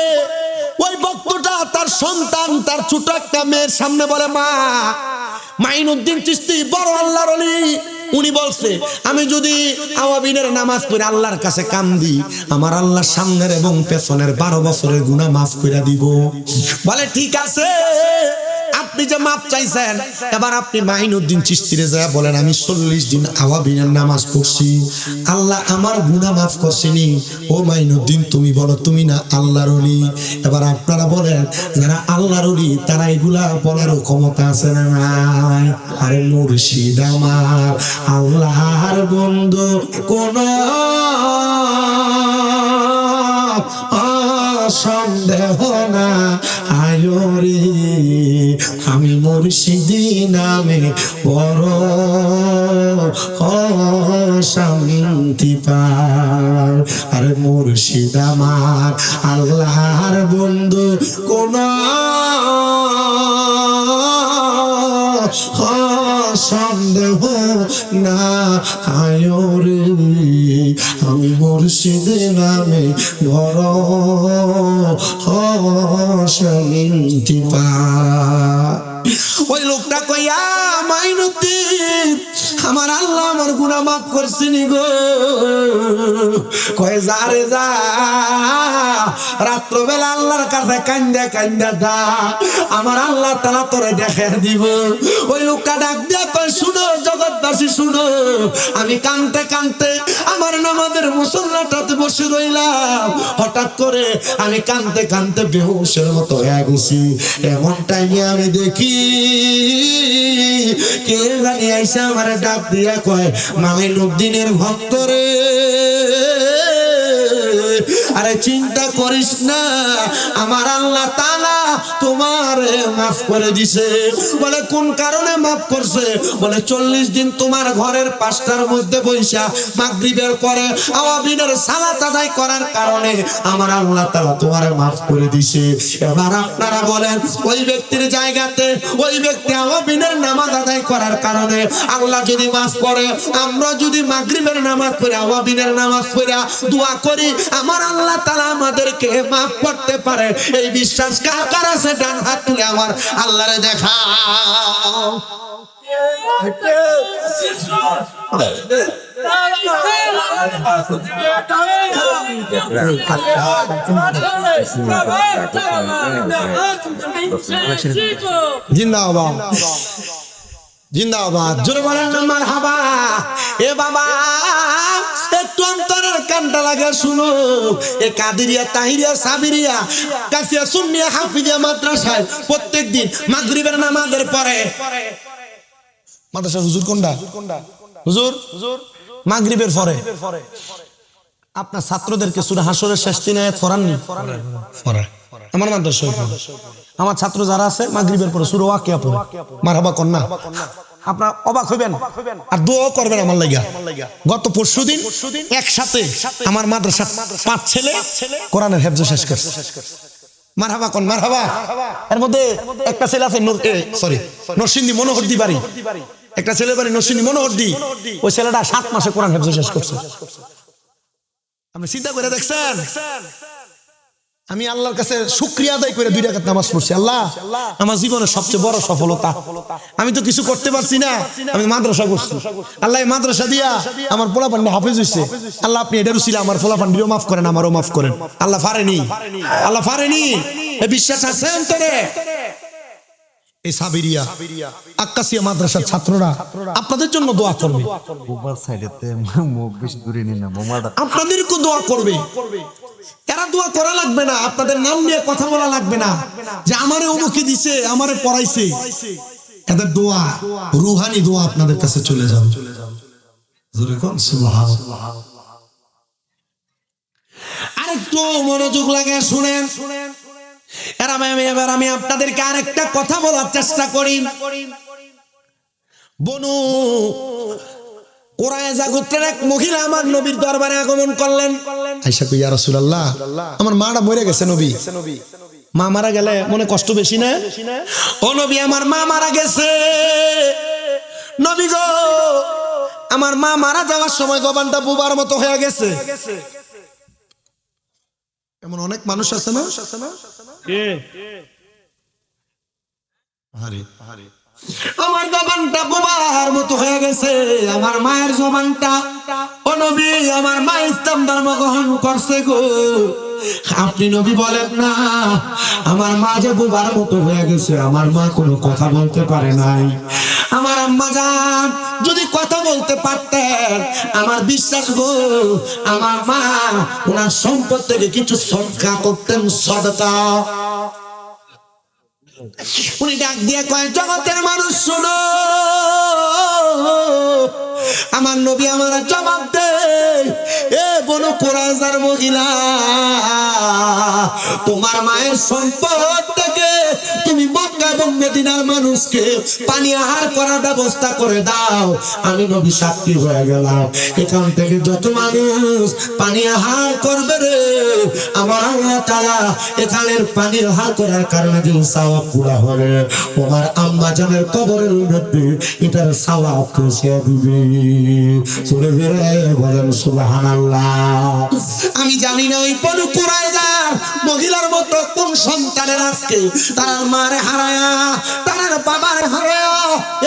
ওই বক্তটা তার সন্তান, তার ছোট একটা মেয়ের সামনে বলে মা মাইনুদ্দিন চিশতি বড় আল্লাহর ওলি, উনি বলছে আমি যদি আওয়াবিনের নামাজ পড়ে আল্লাহর কাছে কান্দি, আমার আল্লাহ সামনের এবং পেছনের 12 বছরের গুনাহ মাফ করে দিব। বলে ঠিক আছে, আপনি যে মাপ চাইছেন, এবার আপনি মাইনুদ্দিন চিশতিরে যায় বলেন আমি 40 দিন আওয়াবিনের নামাজ পড়ছি, আল্লাহ আমার গুনাহ মাফ করছেনি। ও মাইনুদ্দিন তুমি বলো তুমি না আল্লাহর ওলি? এবার আপনারা বলেন যারা আল্লাহর ওলি তারা এগুলা বলার ক্ষমতা আছে না নাই? আরে মুর্শিদ আমার আল্লাহর বন্ধু কোন সন্দেহ না আয়োরে, আমি মুর্শিদি নামে বড় শান্তি পাই। আরে মুর্শিদ আমার আল্লাহর বন্ধু কোন সন্দেহ না আয়োরে, আমি মুর্শিদ নামে বড় শান্তি পাই। ওই লোকটা কইয়া মাইনুদ্দিন আমার আল্লাহ আমার গুনাহ মাফ করছেনি গো। কয় যা রে যা, রাত্রবেলা আল্লাহর কাছে কান্দা কান্দা দা, আমার আল্লাহ তাআলা তোরে দেখে দিব। ওই লোকটা ডাক দিয়া কয় শুনো জগৎবাসী শুনো, আমি কানতে কানতে আমার নামাজের মুসল্লাটাতে বসে রইলাম, হঠাৎ করে আমি কানতে কানতে বেহুশের মতো হয়ে গেছি। এমন টাইমে আমি দেখি কে জানি আইসা আমার ডাক দিয়া কয় মাইনুদ্দিনের ভক্ত রে, আরে চিন্তা করিস না, আমার আল্লাহ তাআলা তোমারে মাফ করে দিছে। বলে কোন কারণে মাফ করছে? বলে 40 দিন তোমার ঘরের 5টার মধ্যে বৈশা মাগরিবের পরে আওয়াবিনের সালাত আদায় করার কারণে আমার আল্লাহ তাআলা তোমারে মাফ করে দিছে। এবার আপনারা বলেন ওই ব্যক্তির জায়গাতে ওই ব্যক্তি আওয়াবিনের নামাজ আদায় করার কারণে আল্লাহ যদি মাফ করে, আমরা যদি মাগরিবের নামাজ পড়ে আওয়াবিনের নামাজ পড়ে দোয়া করি, আমার আল্লাহ তাআলা আমাদেরকে মাফ করতে পারে, এই বিশ্বাস কার কার আছে? ডান হাত তুলে আমার আল্লাহরে দেখাও। জিন্দাবাদ জিন্দাবাদ, জোরে বলেন মারহাবা। এ বাবা একটু অন্তরের কানটা লাগে শুনো, এ কাদিরিয়া তাহিরিয়া সাবিরিয়া কাসিয়া সুন্নিয়া হাফিজিয়া মাদ্রাসায় প্রত্যেকদিন মাগরিবের নামাজের পরে, মাদ্রাসা হুজুর কোনটা? হুজুর মাগরিবের পরে আপনার ছাত্রদেরকে সূরা হাসরের শেষ 3 আয়াত পড়াননি? পড়ায় আমার মাদ্রাসায়। আমার ছাত্র যারা আছে মাগরিবের পরে সূরা ওয়াকিয়া পড়ে। মারহাবা কন্যা, আপনারা অবাক হইবেন আর দোয়া করবেন আমার লাগা। গত পরশুদিন একসাথে আমার মাদ্রাসা 5 ছেলে কোরআনের হেফজ শেষ করছে। মারহাবা কোন মারহাবা। এর মধ্যে একটা ছেলে আছে নরসিংদী মনোহরদি বাড়ি, একটা ছেলে বাড়ি নরসিংদী মনোহরদি, ওই ছেলেটা 7 মাসে কোরআন হেফজ শেষ করছে। আপনি চিন্তা করে দেখছেন? আমি আল্লাহর কাছে শুকরিয়া আদায় করে 2 রাকাত নামাজ পড়ছি। আল্লাহ আমার জীবনের সবচেয়ে বড় সফলতা, আমি তো কিছু করতে পারছি না, আমি মাদ্রাসা করছি। আল্লাহ এই মাদ্রাসা দিয়া আমার পোলাপান্ডি হাফেজ হইছে। আল্লাহ আপনি এটার উসিলা আমার পোলাপান্ডিও মাফ করেন, আমারও মাফ করেন। আল্লাহ পারেনি, আল্লাহ পারেনি, এই বিশ্বাস আছে অন্তরে। এই সাবিরিয়া আক্কাসিয়া মাদ্রাসার ছাত্ররা আপনাদের জন্য দোয়া করবে, আপনাদেরকে দোয়া করবে। এরা দোয়া করা লাগবে না, আপনাদের নাম নিয়ে কথা বলা লাগবে না যে আমারে অমুকে দিছে, আমারে পড়াইছে। এদের দোয়া রুহানি দোয়া আপনাদের কাছে চলে যাবে। জোরে কোন সুবহানাল্লাহ। আরেকটু মনোযোগ লাগে শুনেন। এবার আমি আপনাদেরকে আরেকটা কথা বলার চেষ্টা করি। বনু কুরাইজা গোত্রের এক মহিলা আমার নবীর দরবারে আগমন করলেন। আয়েশা কই ইয়া রাসূলুল্লাহ, আমার মাটা মরে গেছে নবী। মা মারা গেলে মনে কষ্ট বেশি না? ও নবী আমার মা মারা গেছে। নবী গো আমার মা মারা যাওয়ার সময় জবানটা বুবার মতো হয়ে গেছে। এমন অনেক মানুষ আছে না? আমার জবানটা বোবার মতো হয়ে গেছে। আমার মায়ের জবানটা, ও নবী আমার মা ইসলাম ধর্ম গ্রহণ করছে গো, আপনি নবী বলেন না আমার মা যে বোবার মতো হয়ে গেছে, আমার মা কোনো কথা বলতে পারে নাই। আমার আম্মা জান যদি কথা বলতে পারতেন, আমার বিশ্বাস গো আমার মা ওনার সম্পদ থেকে কিছু সদকা করতেন, সদকা। উনি ডাক দিয়ে কয়, জগতের মানুষ শোনো, আমার নবী আমার জবাব দে, এ বনু কুরাইজার মহিলা, তোমার মায়ের সম্পদ থেকে তুমি মক্কা এবং মদিনার মানুষকে পানি আহার করার ব্যবস্থা করে দাও। আমি নবী সাক্ষী হয়ে গেলাম, এখান থেকে যত মানুষ পানি আহার করবে রে, আমার আল্লাহ তাআলা এখানের পানি আহার করার কারণে যে সওয়াব পুরা হবে, আমার আম্মা জানের কবরের মধ্যে এটার সওয়াব পৌঁছে দিবে। চলে বেরে বলেন সুবহানাল্লাহ। আমি জানি না ওই বনু কুরাইজার মহিলার মতো কোন সন্তানের আজকে তার মারে হারায়া, তার বাবার হারায়া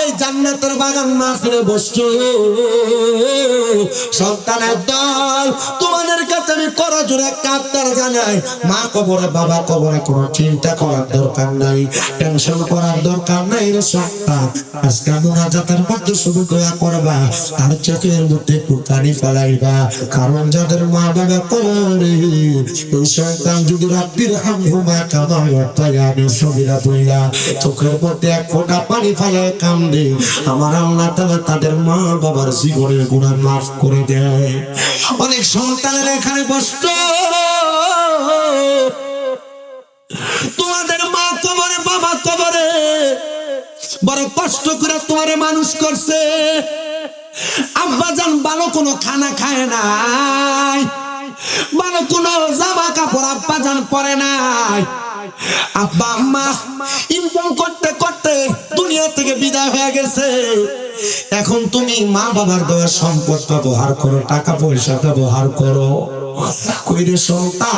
এই জান্নাতের বাগান না ফিরে বসছো। সন্তানের দল, তোমাদের কাছে আমি করজোরে একটা আবদার জানাই, মা কবরে বাবা কবরে কোনো চিন্তা করার দরকার নাই, টেনশন করার দরকার নাই রে সন্তান। আজকে মুনাজাতের মধ্যে শুরু দোয়া করবা, আর চোখের মধ্যে একটু পানি ফেলাইবা, কারণ যাদের মা বাবা কবরে, এই সন্তান যদি রাত্রির হামহুমা কামায়ানি সবিরা বইলা চোখের মধ্যে এক ফোঁটা পানি ফেলায় কান্দে, আমার আল্লাহ তাআলা তাদের মা বাবার জীবনের গুনাহ মাফ করে দেয়। অনেক সন্তানের এখানে কষ্ট, তোমাদের মা কবরে বাবা কবরে বড় কষ্ট করে তোমারে মানুষ করছে, আব্বাজান ভালো কোনো খানা খায় নাই, ভালো কোনো জামা কাপড় আব্বাজান পরে নাই, আব্বা আম্মা ইনকাম করতে করতে দুনিয়া থেকে বিদায় হয়ে গেছে। এখন তুমি মা বাবার দেওয়া সম্পদ ব্যবহার করো, টাকা পয়সা ব্যবহার করো, কইরে সন্তান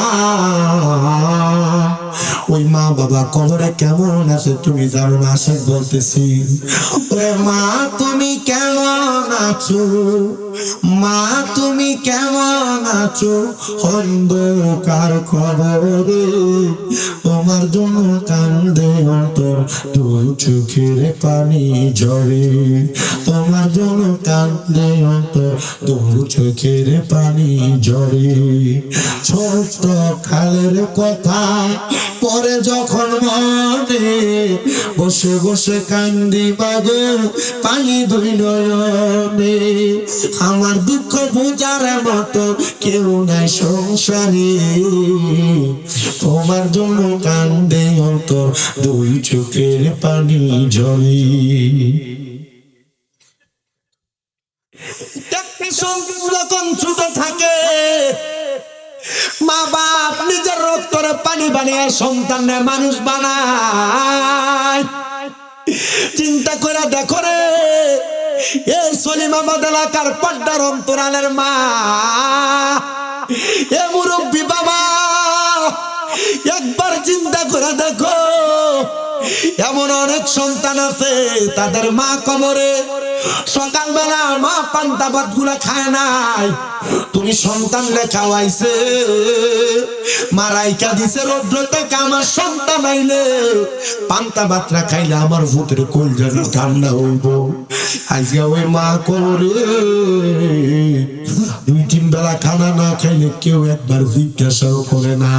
ওই মা বাবা কবরে কেমন আছে তুমি জানো না? আসে বলতেছি, ওরে মা তুমি কেমন আছো, মা তুমি কেমন আছো, অন্ধকার কবরে তোমার জন্য কান্দে অন্তর, তোর চোখের পানি ঝরে, তোমার জন্য কান্দে অন্তর, তোর চোখের পানি ঝরে। ছোট্ট কালের কথা পরে যখন মনে, বসে বসে কান্দি বাগে পানি দুই নয়নে, আমার দুঃখ বোঝার মতো কেউ নাই সংসারে, তোমার জন্য কান্দে অন্তর, দুই চোখের পানি ঝরে। যখন ছোট থাকে মা বাপ নিজের রক্তরে পানি বানিয়ে সন্তানের মানুষ বানায়। চিন্তা করে দেখো রে, এই সলিমাবাদ এলাকার পদ্মার অন্তরালের মা, এ মুরব্বী বাবা, একবার চিন্তা করে দেখো, এমন অনেক সন্তান আছে তাদের মা কবরে, সকালবেলা মা পান্তা ভাত গুলা খায় নাই, তুমি সন্তান খাওয়াইছে, মারাইকা দিছে রৌদ্র থেকে, আমার সন্তান আইলে পান্তা ভাত না খাইলে আমার ভূতের কলজারি ঠান্ডা হইব। আজকে ওই মা কবরে দুই তিন বেলা খানা না খাইলে কেউ একবার জিজ্ঞাসাও করে না।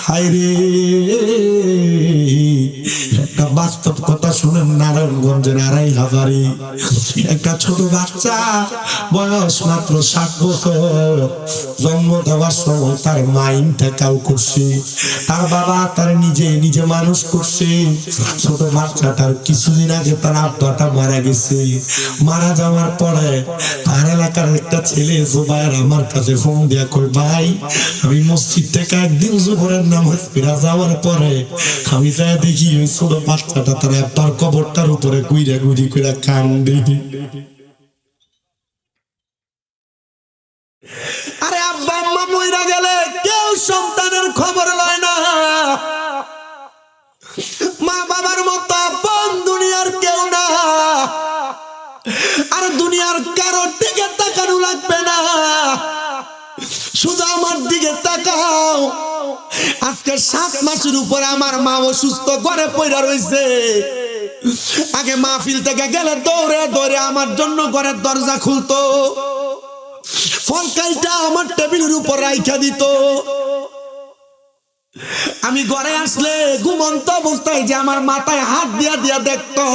হায়রে, একটা বাস্তব কথা শুনেন, নারায়ণগঞ্জের আড়াই হাজারি একটা ছোট বাচ্চা, বয়স মাত্র 7 বছর, জন্ম দেওয়ার সময় তার মা ইন্তেকাল করছে, তার বাবা তার নিজে মানুষ করছে। ছোট বাচ্চাটার কিছুদিন আগে তার আব্বাটা মারা গেছে। মারা যাওয়ার পরে তার এলাকার একটা ছেলে জুবায়ের আমার কাছে ফোন দিয়া কই, ভাই আমি মসজিদ থেকে একদিন জোহরের নামাজ ফিরা যাওয়ার পরে আমি যাই দেখি ওই ছোট বাচ্চাটা তার আব্বার কবরটার উপরে গুইরা গুইরি করে কান্দে। আরে আব্বা আম্মা মইরা গেলে কেউ সন্তানের খবর লয় না, মা বাবার মতো আপন দুনিয়ার দিকে তাকাও, আজকে 7 মাসের উপরে আমার মা অসুস্থ ঘরে পড়ে রয়েছে। আগে মাহফিল থেকে গেলে দৌড়ে দৌড়ে আমার জন্য ঘরের দরজা খুলতো, ফল কাইটা আমার টেবিলের উপর রাইখা দিত। আমি ঘরে আসলে ঘুমন্ত অবস্থায় যে আমার মাথায় হাত দিয়া দিয়া দেখতো।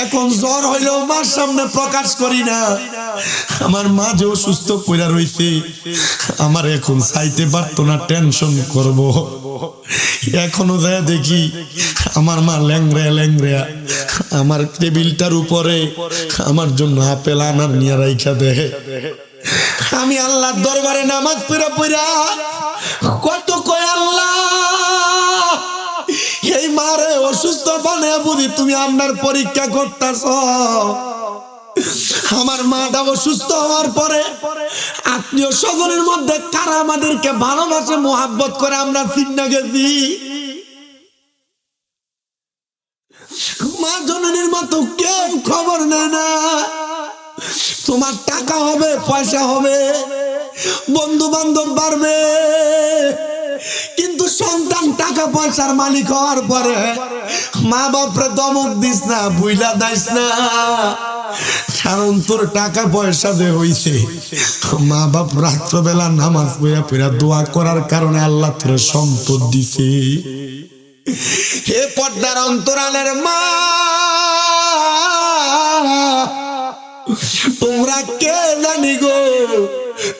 এখন জ্বর হইলেও মার সামনে প্রকাশ করি না। আমার মা যে অসুস্থ পড়া রইছে, আমার এখন চাইতে পারতো না, টেনশন করব। এখনো যায় দেখি আমার মা ল্যাংড়া ল্যাংড়া আমার টেবিলটার উপরে আমার জন্য আপেল আনার নিয়ে রাইখা দেয়। আমি আল্লাহর দরবারে নামাজ পড়া পড়া কত কয়, আল্লাহ এই মারে অসুস্থ বানায় বুঝি তুমি আপনার পরীক্ষা করতেছ। আমার মাটা অসুস্থ হওয়ার পরে আত্মীয় স্বজনের মধ্যে কারা আমাদেরকে ভালোবাসে মোহাব্বত করে আমরা চিন্তা গেছি। মা জননীর মতো কেউ খবর নেয় না। তোমার টাকা হবে, পয়সা হবে, বন্ধু বান্ধব বাড়বে, কিন্তু সন্তান টাকা পয়সার মালিক হওয়ার পরে মা বাপরে দমক দিস না, বুইলা দাইস না। কারণ তোর টাকা পয়সা যে হইছে, মা বাপ রাত্রবেলা নামাজ পড়া পড়া দোয়া করার কারণে আল্লাহ তোর সম্পদ দিছে। হে পর্দার অন্তরালের মা, তোমরা কে জানি গো,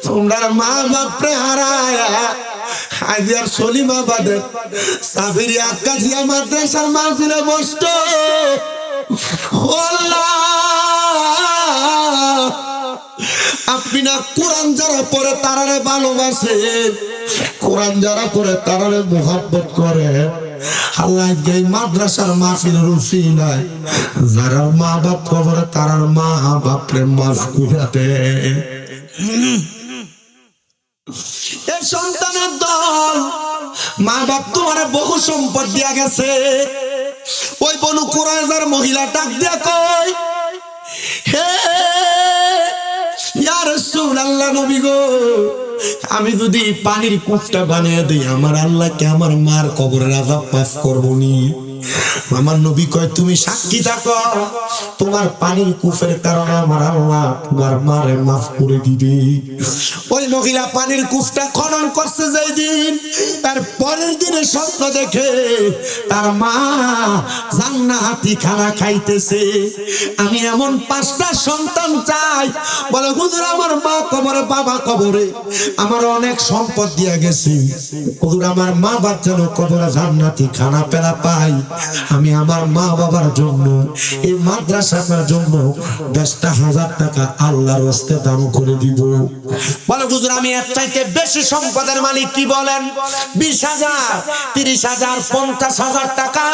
তোমরা মা বাপরে হারায়া হাজার সলিমাবাদের সাবিরি আকাশিয়া মাদ্রাসার মাহফিলে বসত। আপনি না কোরআন যারা পড়ে তারারে ভালোবাসেন, কোরআন যারা পড়ে তারারে মোহাব্বত করে। আল্লাহ এই মাদ্রাসার মাহফিলের উসিলায় যারা মা বাপ খবরে তারার মা বাপরে মাফ করে দেয়। এই সন্তানের দল, মা বাপ তোমার বহু সম্পদ দিয়া গেছে। ওই বনু কুরাইজার মহিলা ডাক দিয়া কয়, হে ইয়া রাসূলুল্লাহ, নবী গো, আমি যদি পানির কূপটা বানিয়ে দিই আমার আল্লাহকে আমার মার কবরের আযাব মাফ করবো নি? আমার নবী কয়, তুমি সাক্ষী থাকো, তোমার পানির কূপের কারণে আমার আল্লাহ তোমার মারে মাফ করে দিবে। ওই মহিলা পানির কূপটা খনন করছে যেই দিন, তার পরের দিনে স্বপ্ন দেখে তার মা জান্নাতি খানা খাইতেছে। আমি এমন 5টা সন্তান চাই। বলে হুজুর, আমার মা কবরে, বাবা কবরে, আমার অনেক সম্পদ দিয়া গেছে, হুজুর আমার মা বাপ যেন কবরে জান্নাতি খানা পেলা পাই। আমি আমার মা বাবার জন্য, এই মাদ্রাসার জন্য 10,000 টাকা আল্লাহর রাস্তে দান করে দিব। বলে হুজুর, আমি এর চাইতে বেশি সম্পদের মালিক, কি বলেন? 20,000, 30,000, 50,000 টাকা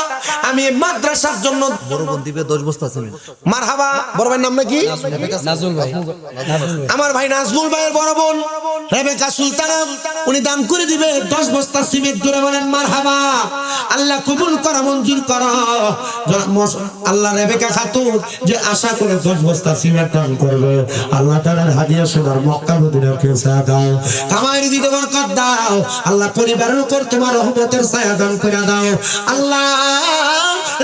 আমি মাদ্রাসার জন্য। বড় বোন দিবে 10 বস্তা সিমেন্ট। মারহাবা। বড় ভাইয়ের নাম নাকি? নাজমুল ভাই। আমার ভাই নাজমুল ভাইয়ের বড় বোন রেবেকা সুলতানা, উনি দান করে দিবে 10 বস্তা সিমেন্ট। ধরে বলেন মারহাবা। আল্লাহ কবুল করা, মঞ্জুর করা। আল্লাহ রেবেকা খাতুন যে আশা করে 10 বস্তা সিমেন্ট দান করবে, আল্লাহ তাআলার হাদিয়া সোনার মক্কা মদিনার ছায়া দাও, কামাইয়ের দিকে বরকত দাও। আল্লাহ পরিবারের উপর তোমার রহমতের ছায়া দান করে দাও। আল্লাহ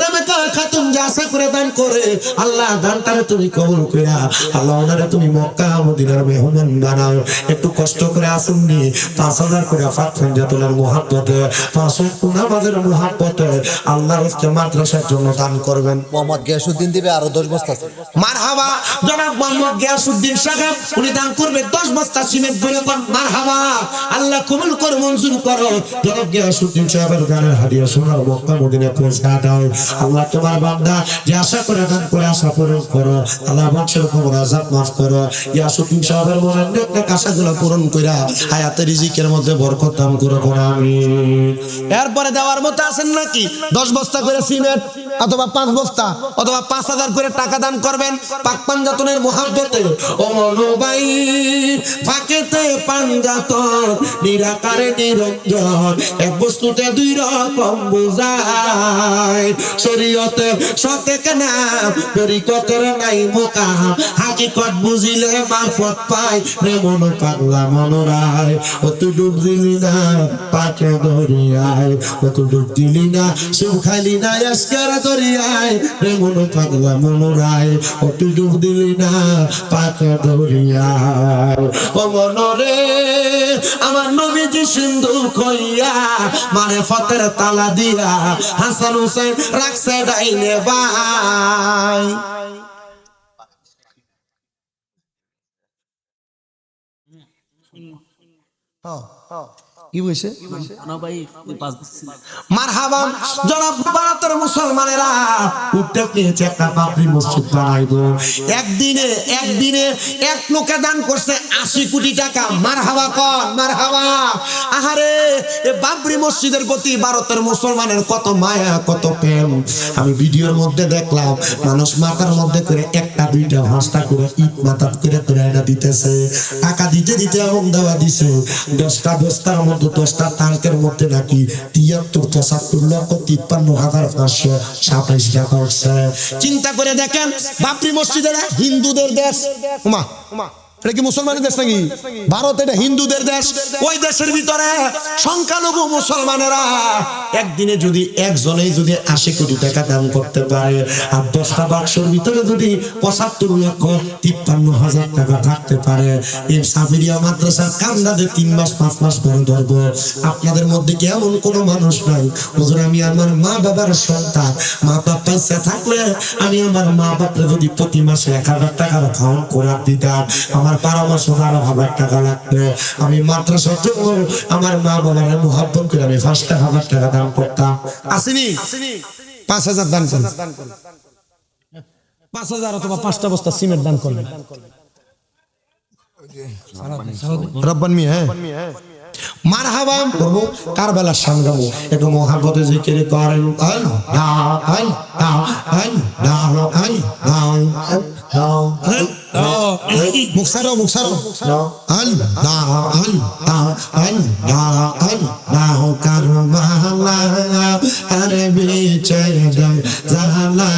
রেবেকা খাতুন যে আশা করে দান করে, আল্লাহ দানটারে তুমি কবুল কইরা আল্লাহ ওনারে তুমি মক্কা মদিনার মেহমান বানাও। একটু কষ্ট করে আসুন নি 5,000 করে ফাতফাঞ্জাতুলের মুহাব্বতে, 5 ওয়াক্ত নামাজের মুহাব্বতে আল্লাহর রাস্তে মাদ্রাসার জন্য দান করবেন। মোহাম্মদ গিয়াসউদ্দিন দিবে আরো 10 বস্তা। মারহাবা। জনাব মোহাম্মদ গিয়াসউদ্দিন সাহেব উনি দান করবে 10 বস্তা সিমেন্ট। বলে মারহাবা। আল্লাহ কবুল করে, মঞ্জুর করো। জনাব গিয়াসউদ্দিন সাহেবের দানের হাদিয়া সোনার মক্কা মদিনা পৌঁছা দাও। আল্লাহ তোমার বান্দা যে আশা করে দান করে আশা পূরণ করো। আল্লাহ মানুষের কবর আযাব মাফ করো। গিয়াসউদ্দিন সাহেবের মনের নেক আশাগুলো পূরণ কইরা হায়াতে রিজিকের মধ্যে বরকত দান করো। আমিন। এরপরে দেওয়ার মতো আছেন নাকি 10 বস্তা করে সিমেন্ট? অথবা 5 বস্তা অথবা 5000 করে টাকা দান করবেন পাক পাঞ্জাতনের মহব্বতে। ও মনোবাই ফাঁকেতে পাঞ্জাতন নিরাকারে নিরঞ্জন, এক বস্তুতে দুই রকম বোঝায়। শরীয়তে সতেক নাম তরিকতের নাই মোকাম, হাকিকত বুঝিলে মারফত পাই রে মন পাগলা মনোরায়। ও তুই ডুব দিলি না পাকে দরিয়ায়, ও তুই ডুব দিলি না সুখালি না আজকের দরিয়ায় রে মন পাগলা মনোরায়। ও তুই ডুব দিলি না পাকে দরিয়ায়। ও মনরে আমার নবীজি সিন্ধু কইয়া মানে ফতের তালা দিয়া হাসান হুসেন রাখছে ডাইনে বাই। কি বলছে মারহাবা জনাব ভারতের মুসলমানেরা উঠতে পেয়েছে একটা বাবরি মসজিদ বানাইবো। একদিনে এক লোকে দান করছে 80 কোটি টাকা। মারহাবা কর মারহাবা। আহারে এই বাবরি মসজিদের প্রতি ভারতের মুসলমানের কত মায়া কত প্রেম। আমি ভিডিওর মধ্যে দেখলাম মানুষ মাথার মধ্যে করে একটা দুইটা 5টা করে ইট মাথা করে এটা দিতেছে। টাকা দিতে দিতে এমন দেওয়া দিছে 10টা বস্তার মধ্যে 10টা টাঙ্কের মধ্যে নাকি 73,53,527 টাকা উঠছে। চিন্তা করে দেখেন বাবরি মসজিদের হিন্দুদের দেশ, এটা কি মুসলমানের দেশ নাকি? ভারত এটা হিন্দুদের দেশ। ওই দেশের ভিতরে সংখ্যালঘু মুসলমানেরা একদিনে যদি একজনেই যদি 80 কোটি টাকা দান করতে পারে আর 10টা বাক্সের ভিতরে যদি 75,53,000 টাকা থাকতে পারে, এই সাফিরিয়া মাদ্রাসার কান্দাদের 3 মাস 5 মাস পরে ধরবো। আপনাদের মধ্যে কি এমন কোনো মানুষ নাই হুজুর আমি আমার মা বাবার সন্তান, মা বাবা পয়সা থাকলে আমি আমার মা বাবার যদি প্রতি মাসে 1000 টাকার খাওয়ান করে দিতাম, আমার পরামর্শ 12,000 টাকা লাগবে, আমি মাদ্রাসার জন্য আমার মা বাবার মুহাব্বত করে আমি 5,000 টাকা দান করতাম। আসেনি 5,000 দান করুন, 5,000 অথবা 5টা বস্তা সিমেন্ট দান করবেন। রব্বান মিয়া মারহাবা করবো কারবালার সামগাবো একটু মহাব্বতে জিকির করেন। মুখসারো মুখসারো কারবালা আরে বিচার জালা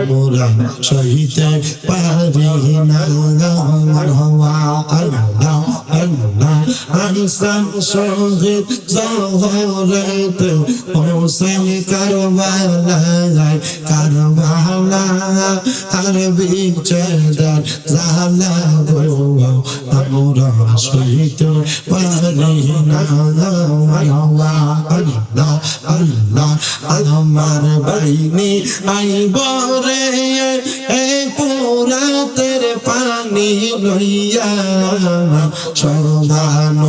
গোরা সহিতে পারি না আনসান শহীদ জহরত হোসেন কারবালা আর বিচার জালা গোরা সহিতে পারি না। আমার বাইনি আইবরে পুরাতের পানি লইয়া সর্বান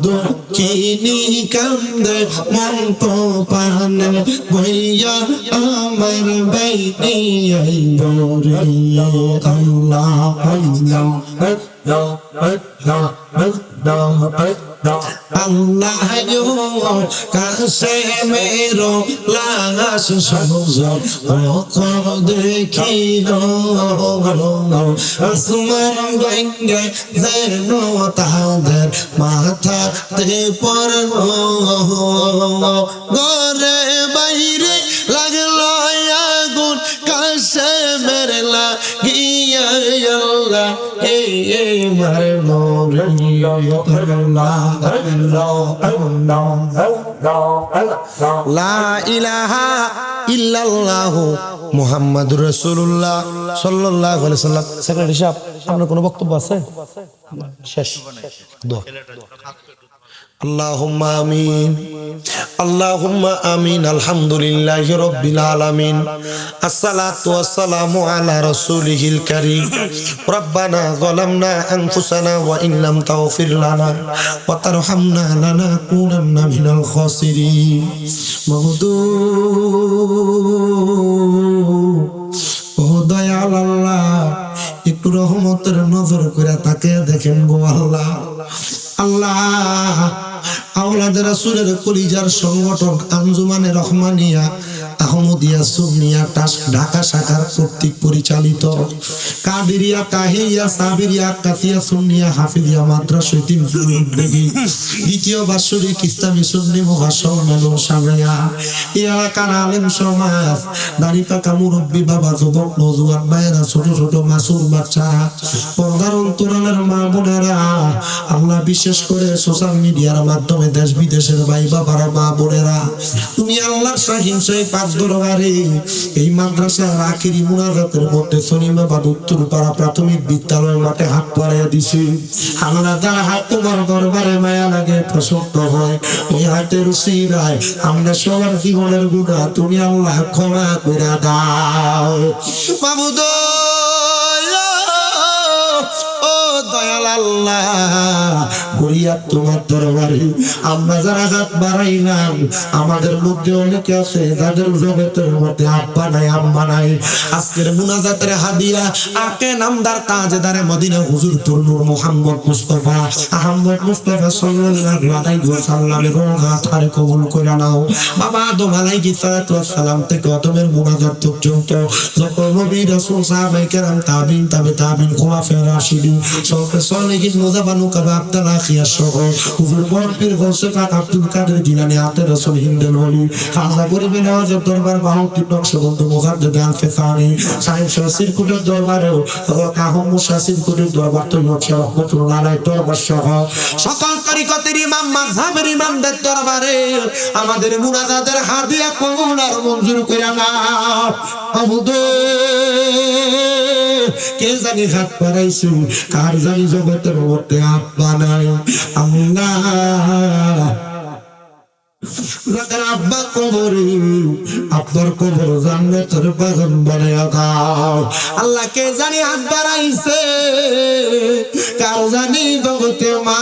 দক্ষিণী কান্দে মন্ত পানে বইয়া আমার বাইনি আইবরে আল্লাহ আল্লাহ কাছে মেরো লাশ সবজন দেখিল আসমান ভেঙ্গে যেন তাদের মাথাতে পড়ল ঘরে বাইরে লাগলো আগুন কাছে মেরে লাগিয়া আল্লাহ এই মারলো লা ইলাহা ইল্লাল্লাহু মুহাম্মাদুর রাসূলুল্লাহ সাল্লাল্লাহু আলাইহি ওয়াসাল্লাম। সেক্রেটারি সাহেব আপনার কোনো বক্তব্য আছে? শেষ দোয়া। আল্লাহুম্মা আমিন আল্লাহুম্মা আমিন আলহামদুলিল্লাহি রাব্বিল আলামিন আসসালাতু ওয়াসসালামু আলা রাসূলিহিল কারীম রব্বানা যালামনা আনফুসানা ওয়া ইন লাম তাগফির লানা ওয়া তারহামনা লানাকুনান্না মিনাল খাসিরিন। ও দয়াল আল্লাহ একটু রহমতের নজর করে তাকে দেখেন গো আল্লাহ। আল্লাহ আওলাদ রাসূলের কলিজার সংগঠন আঞ্জুমানে রহমানিয়া আহমদিয়া সুন্নিয়া ঢাকা শাখার কর্তৃক পরিচালিত কাদেরিয়া তাহিয়া সাবিরিয়া কাফিয়া সুন্নিয়া হাফিজিয়া মাদ্রাসা তিনজুর উদ্যোগী দ্বিতীয় বাৎসরিক ইসলামী সুন্নি মহাসম্মেলন সামিয়া এই এলাকার আলেম সমাজ দাড়ি পাকা মুরব্বী বাবা যুবক নজওয়ান ভাইয়েরা ছোট ছোট মাসুম বাচ্চারা পর্দার অন্তরালের মা বোনেরা আল্লাহ বিশেষ করে সোশ্যাল মিডিয়ার মাধ্যমে দেশ বিদেশের ভাই বাবারা মা বোনেরা তুমি আল্লাহর সহিংসায় পাক দরবারে এই মাদ্রাসার আখিরি মুনাজাতের মধ্যে সলিমাবাদ উত্তরপাড়া প্রাথমিক বিদ্যালয় মাঠে হাত বাড়াইয়া দিছি আমরা যারা হাত তোমার দরবারে মায়া লাগে প্রসন্ন হয় ওই হাতের উসিলায় আমরা সবার জীবনের গুনাহ তুমি আল্লাহ ক্ষমা করে দাও মাবুদ ও দয়াল আল্লাহ গরিয়া তোমার দরবারে আমরা যারা হাত বাড়াইলাম আমাদের মধ্যে অনেকে আছে যাদের জগতের মধ্যে আব্বা নাই আম্মা নাই আজকের মুনাজাতের হাদিয়া আকে নামদার তাজদারে মদিনা হুজুর নূর মুহাম্মদ মুস্তাফা আহমদ মুস্তাফা সাল্লাল্লাহু আলাইহি ওয়াসাল্লামের রওজা কবুল করে নাও বাবা আদম আলাইহিস সালাতু ওয়াস সালাম থেকে আদমের মুনাজাত পর্যন্ত যত নবী রাসূল সাহাবায়ে কেরাম তাবিঈন তাবিঈন খুলাফায়ে রাশিদিন সরকার সলিহিন মুজাবানু কাবা আব্দুল্লাহ খিয়া সহ হুজুর বরপীর গৌসে পাক আব্দুল কাদের জিলানী আতে রাসূল হিন্দের ওলি খাজা গরিবে নওয়াজ দরবার বাহুতি নকশবন্দি মুজাদ্দিদ আল-ফিসানি সাহেব শাসির কুটের দরবারেও কাহম শাসির কুটের দরবার তো হচ্ছে রহমাতুল্লাহ আলাইহি দরবার সহ সকল তরিকতের ইমাম মাযহাবের ইমামদের দরবারে আমাদের মুনাজাতের হাদিয়া কবুল আর মঞ্জুর করে নাও মাবুদ কে জানি হাত বাড়াইছে কার জানি জগতের মধ্যে আব্বা নাই আল্লাহ রাতের আব্বা কবরে আব্বার কবর জান্নাতের বাগান বানায়া দাও আল্লাহ কে জানি হাত বাড়াইছে কার জানি জগতে মা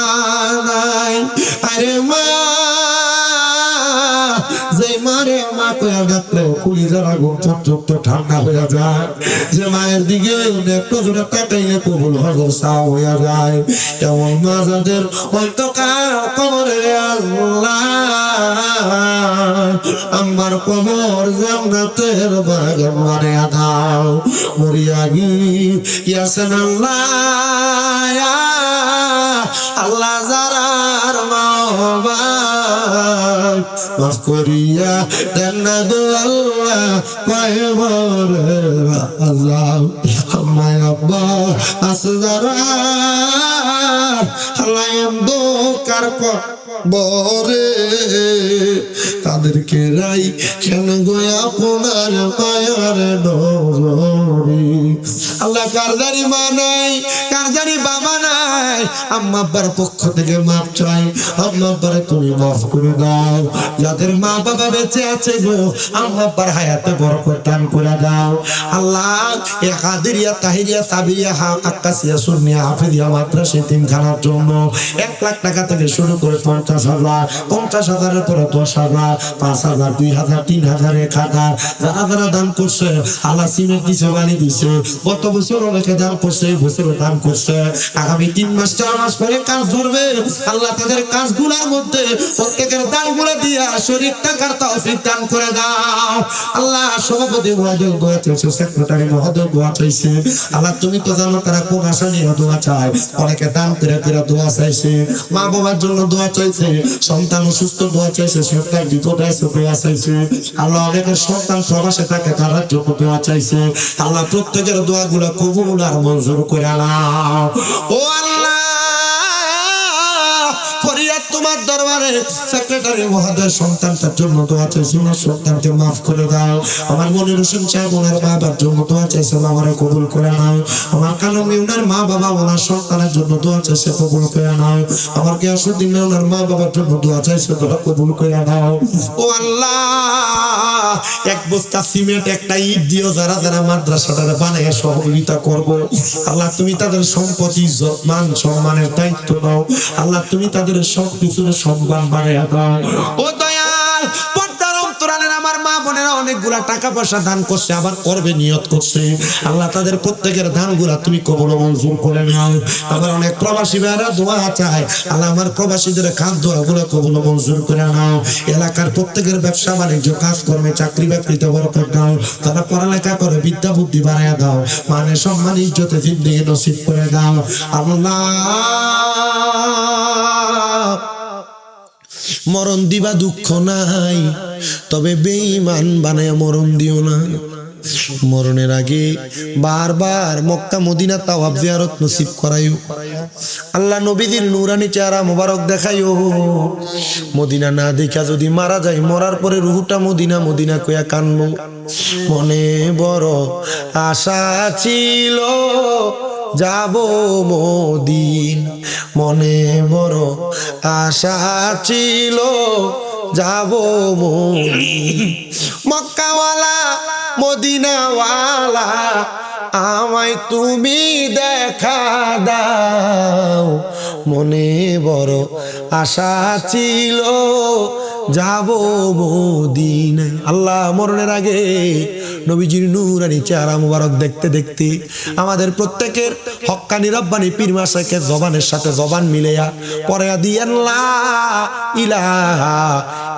নাই আরে মা যে মারে মা কয়া ডাকলে কুলি যারা ঘুম চোখ ঠান্ডা হয়ে যায় যে মায়ের দিকে একটু জোরে তাকাইলে কবুল হজর সাও হয়ে যায় এমন মা যাদের অন্তকার কবরে আল্লাহ আমার কবর জান্নাতের বাগান বানায়া দাও মরিয়া গিয়াছেন আল্লাহ আল্লাহ যারার মা মাফ করিয়া দেন না গো আল্লাহ পায়ে মরে আল্লাহ আমায় আব্বা আসজারা আল্লাহ অন্ধকার বরে তাদেরকে রাই কেন গো আপনার মায়ার ডরি আল্লাহ কার জানি মা নাই কার জানি বাবা নাই আম্মা আব্বার পক্ষ থেকে মাফ চাই আম্মা আব্বারে তুমি মাফ করে দাও যাদের মা বাবা বেঁচে আছে গো আম্মা আব্বার হায়াতে বরকত দান করে দাও আল্লাহ এ কাদেরিয়া তাহিরিয়া সাবিয়া আক্কাসিয়া সুন্নিয়া হাফিজিয়া মাদ্রাসা তিনখানার জন্য 1 লাখ টাকা থেকে শুরু করে 50,000 50,000-এর পরে 10,000 5,000 2,000 3,000 1,000 যারা যারা দান করছে আল্লাহ সিমেন্ট দিছে বালি দিছে গত বছর অনেকে দান করছে বছর দান করছে আগামী 3 মাস 4 মাস পরে কাজ ধরবে আল্লাহ তাদের কাজগুলোর মধ্যে প্রত্যেকের দানগুলো দিয়া শরীর টাকার তৌফিক দান করে দাও আল্লাহ সভাপতি মহোদয় দোয়া চাইছে সেক্রেটারি মহোদয় দোয়া চাইছে আল্লাহ তুমি তো জানো তারা কোন আশা নিয়ে দোয়া চায় অনেকে দান করে দোয়া চাইছে মা বাবার জন্য দোয়া চাইছে সন্তান অসুস্থ দোয়া চাইছে সরকার বিপদে আছে দোয়া চাইছে আল্লাহ অনেকের সন্তান প্রবাসে থাকে তার জন্য দোয়া চাইছে আল্লাহ প্রত্যেকের দোয়াগুলো কবুল আর মঞ্জুর করে নাও ও আল্লাহ ফরিয়াদ তোমার দরবারে সেক্রেটারি মহোদয় সন্তানটার জন্য দোয়া চাইছে সন্তানকে মাফ করে দাও আমার মনির হোসেন সাহেব ওনার বাবার জন্য দোয়া চাইছে আমারে কবুল করে নাও আমার কালো মিউনার মা বাবা ওনার সন্তানের জন্য দোয়া চাইছে কবুল করে নাও আমার গিয়াসউদ্দিন ওনার মা বাবার জন্য দোয়া চাইছে দোয়া কবুল করে নাও ও আল্লাহ এক বস্তা সিমেন্ট একটা ইট দিও যারা যারা মাদ্রাসাটা বানায় সহযোগিতা করবো আল্লাহ তুমি তাদের সম্পত্তি মান সম্মানের দায়িত্ব নাও আল্লাহ তুমি তাদের সব কিছুর সম্মান বাড়াইয়া দাও ও দয়াল পর্দার অন্তরালের আমার মা বোনেরা অনেকগুলা টাকা পয়সা দান করছে, আবার করবে নিয়ত করছে। আল্লাহ তাদের প্রত্যেকের দানগুলা তুমি কবুল ও মঞ্জুর করে নাও। আবার অনেক প্রবাসী ভাইরা দোয়া চায়, আল্লাহ আমার প্রবাসীদের খাদ্য দোয়াগুলো কবুল ও মঞ্জুর করে নাও। এলাকার প্রত্যেকের ব্যবসা বাণিজ্য কাজকর্মে চাকরি বাকরিতে বরকত দাও। তারা পড়ালেখা করে বিদ্যা বুদ্ধি বাড়ায় দাও। মানে সম্মান ইজ্জতে জিন্দেগি নসিব করে দাও আল্লাহ। মরণ দিবা দুঃখ নাই, তবে বেঈমান বানায় মরণ দিও না। মরণের আগে বারবার মক্কা মদিনা তাওয়াফ জিয়ারত নসিব করাইও আল্লাহ। নবীদের নূরানি চেহারা মোবারক দেখাইও। মদিনা না দেখা যদি মারা যায়, মরার পরে রুহুটা মদিনা মদিনা কইয়া কানবো। মনে বড় আশা ছিল যাব মদিন, মনে বড় আশা ছিল যাব মদিন। মক্কাওয়ালা মদিনাওয়ালা আমায় তুমি দেখা দাও, মনে বড় আশা ছিল যাব মদিনায়। আল্লাহ মরণের আগে নবীজির নূরানি চেহারা মুবারক দেখতে দেখতে আমাদের প্রত্যেকের হক্কানি রব্বানি পীর মাশায়েখের জবানের সাথে জবান মিলাইয়া পড়ায়া দিয়েন লা ইলাহা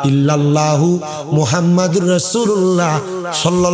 ইল্লাল্লাহু মুহাম্মাদুর রাসূলুল্লাহ সাল্লাল্লাহু